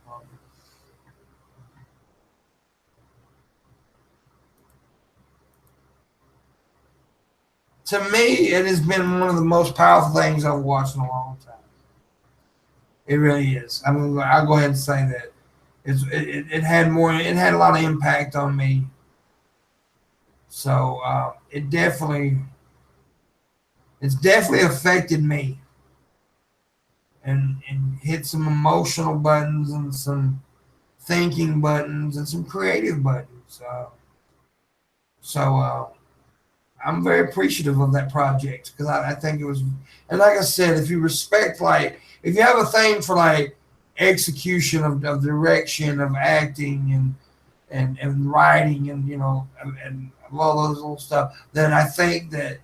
Um, to me, it has been one of the most powerful things I've watched in a long time. It really is. I mean, I'll go ahead and say that it had more. It had a lot of impact on me. So it's definitely affected me and hit some emotional buttons and some thinking buttons and some creative buttons. So I'm very appreciative of that project because I think it was, and like I said, if you respect, like, if you have a thing for like execution of direction, of acting, and writing, and all those little stuff, then I think that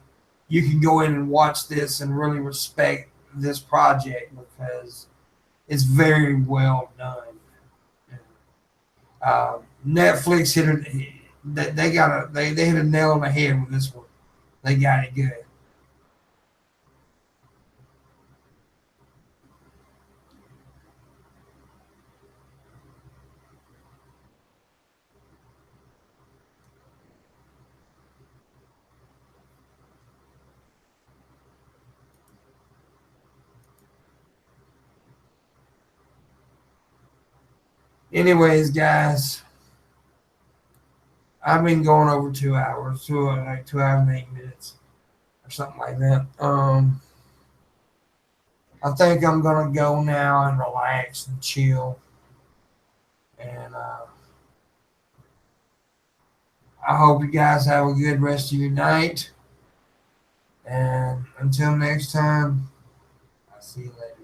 you can go in and watch this and really respect this project because it's very well done. Netflix hit it. They hit a nail on the head with this one. They got it good. Anyways, guys, I've been going over 2 hours, 2 hours and 8 minutes or something like that. I think I'm gonna go now and relax and chill. And I hope you guys have a good rest of your night. And until next time, I'll see you later.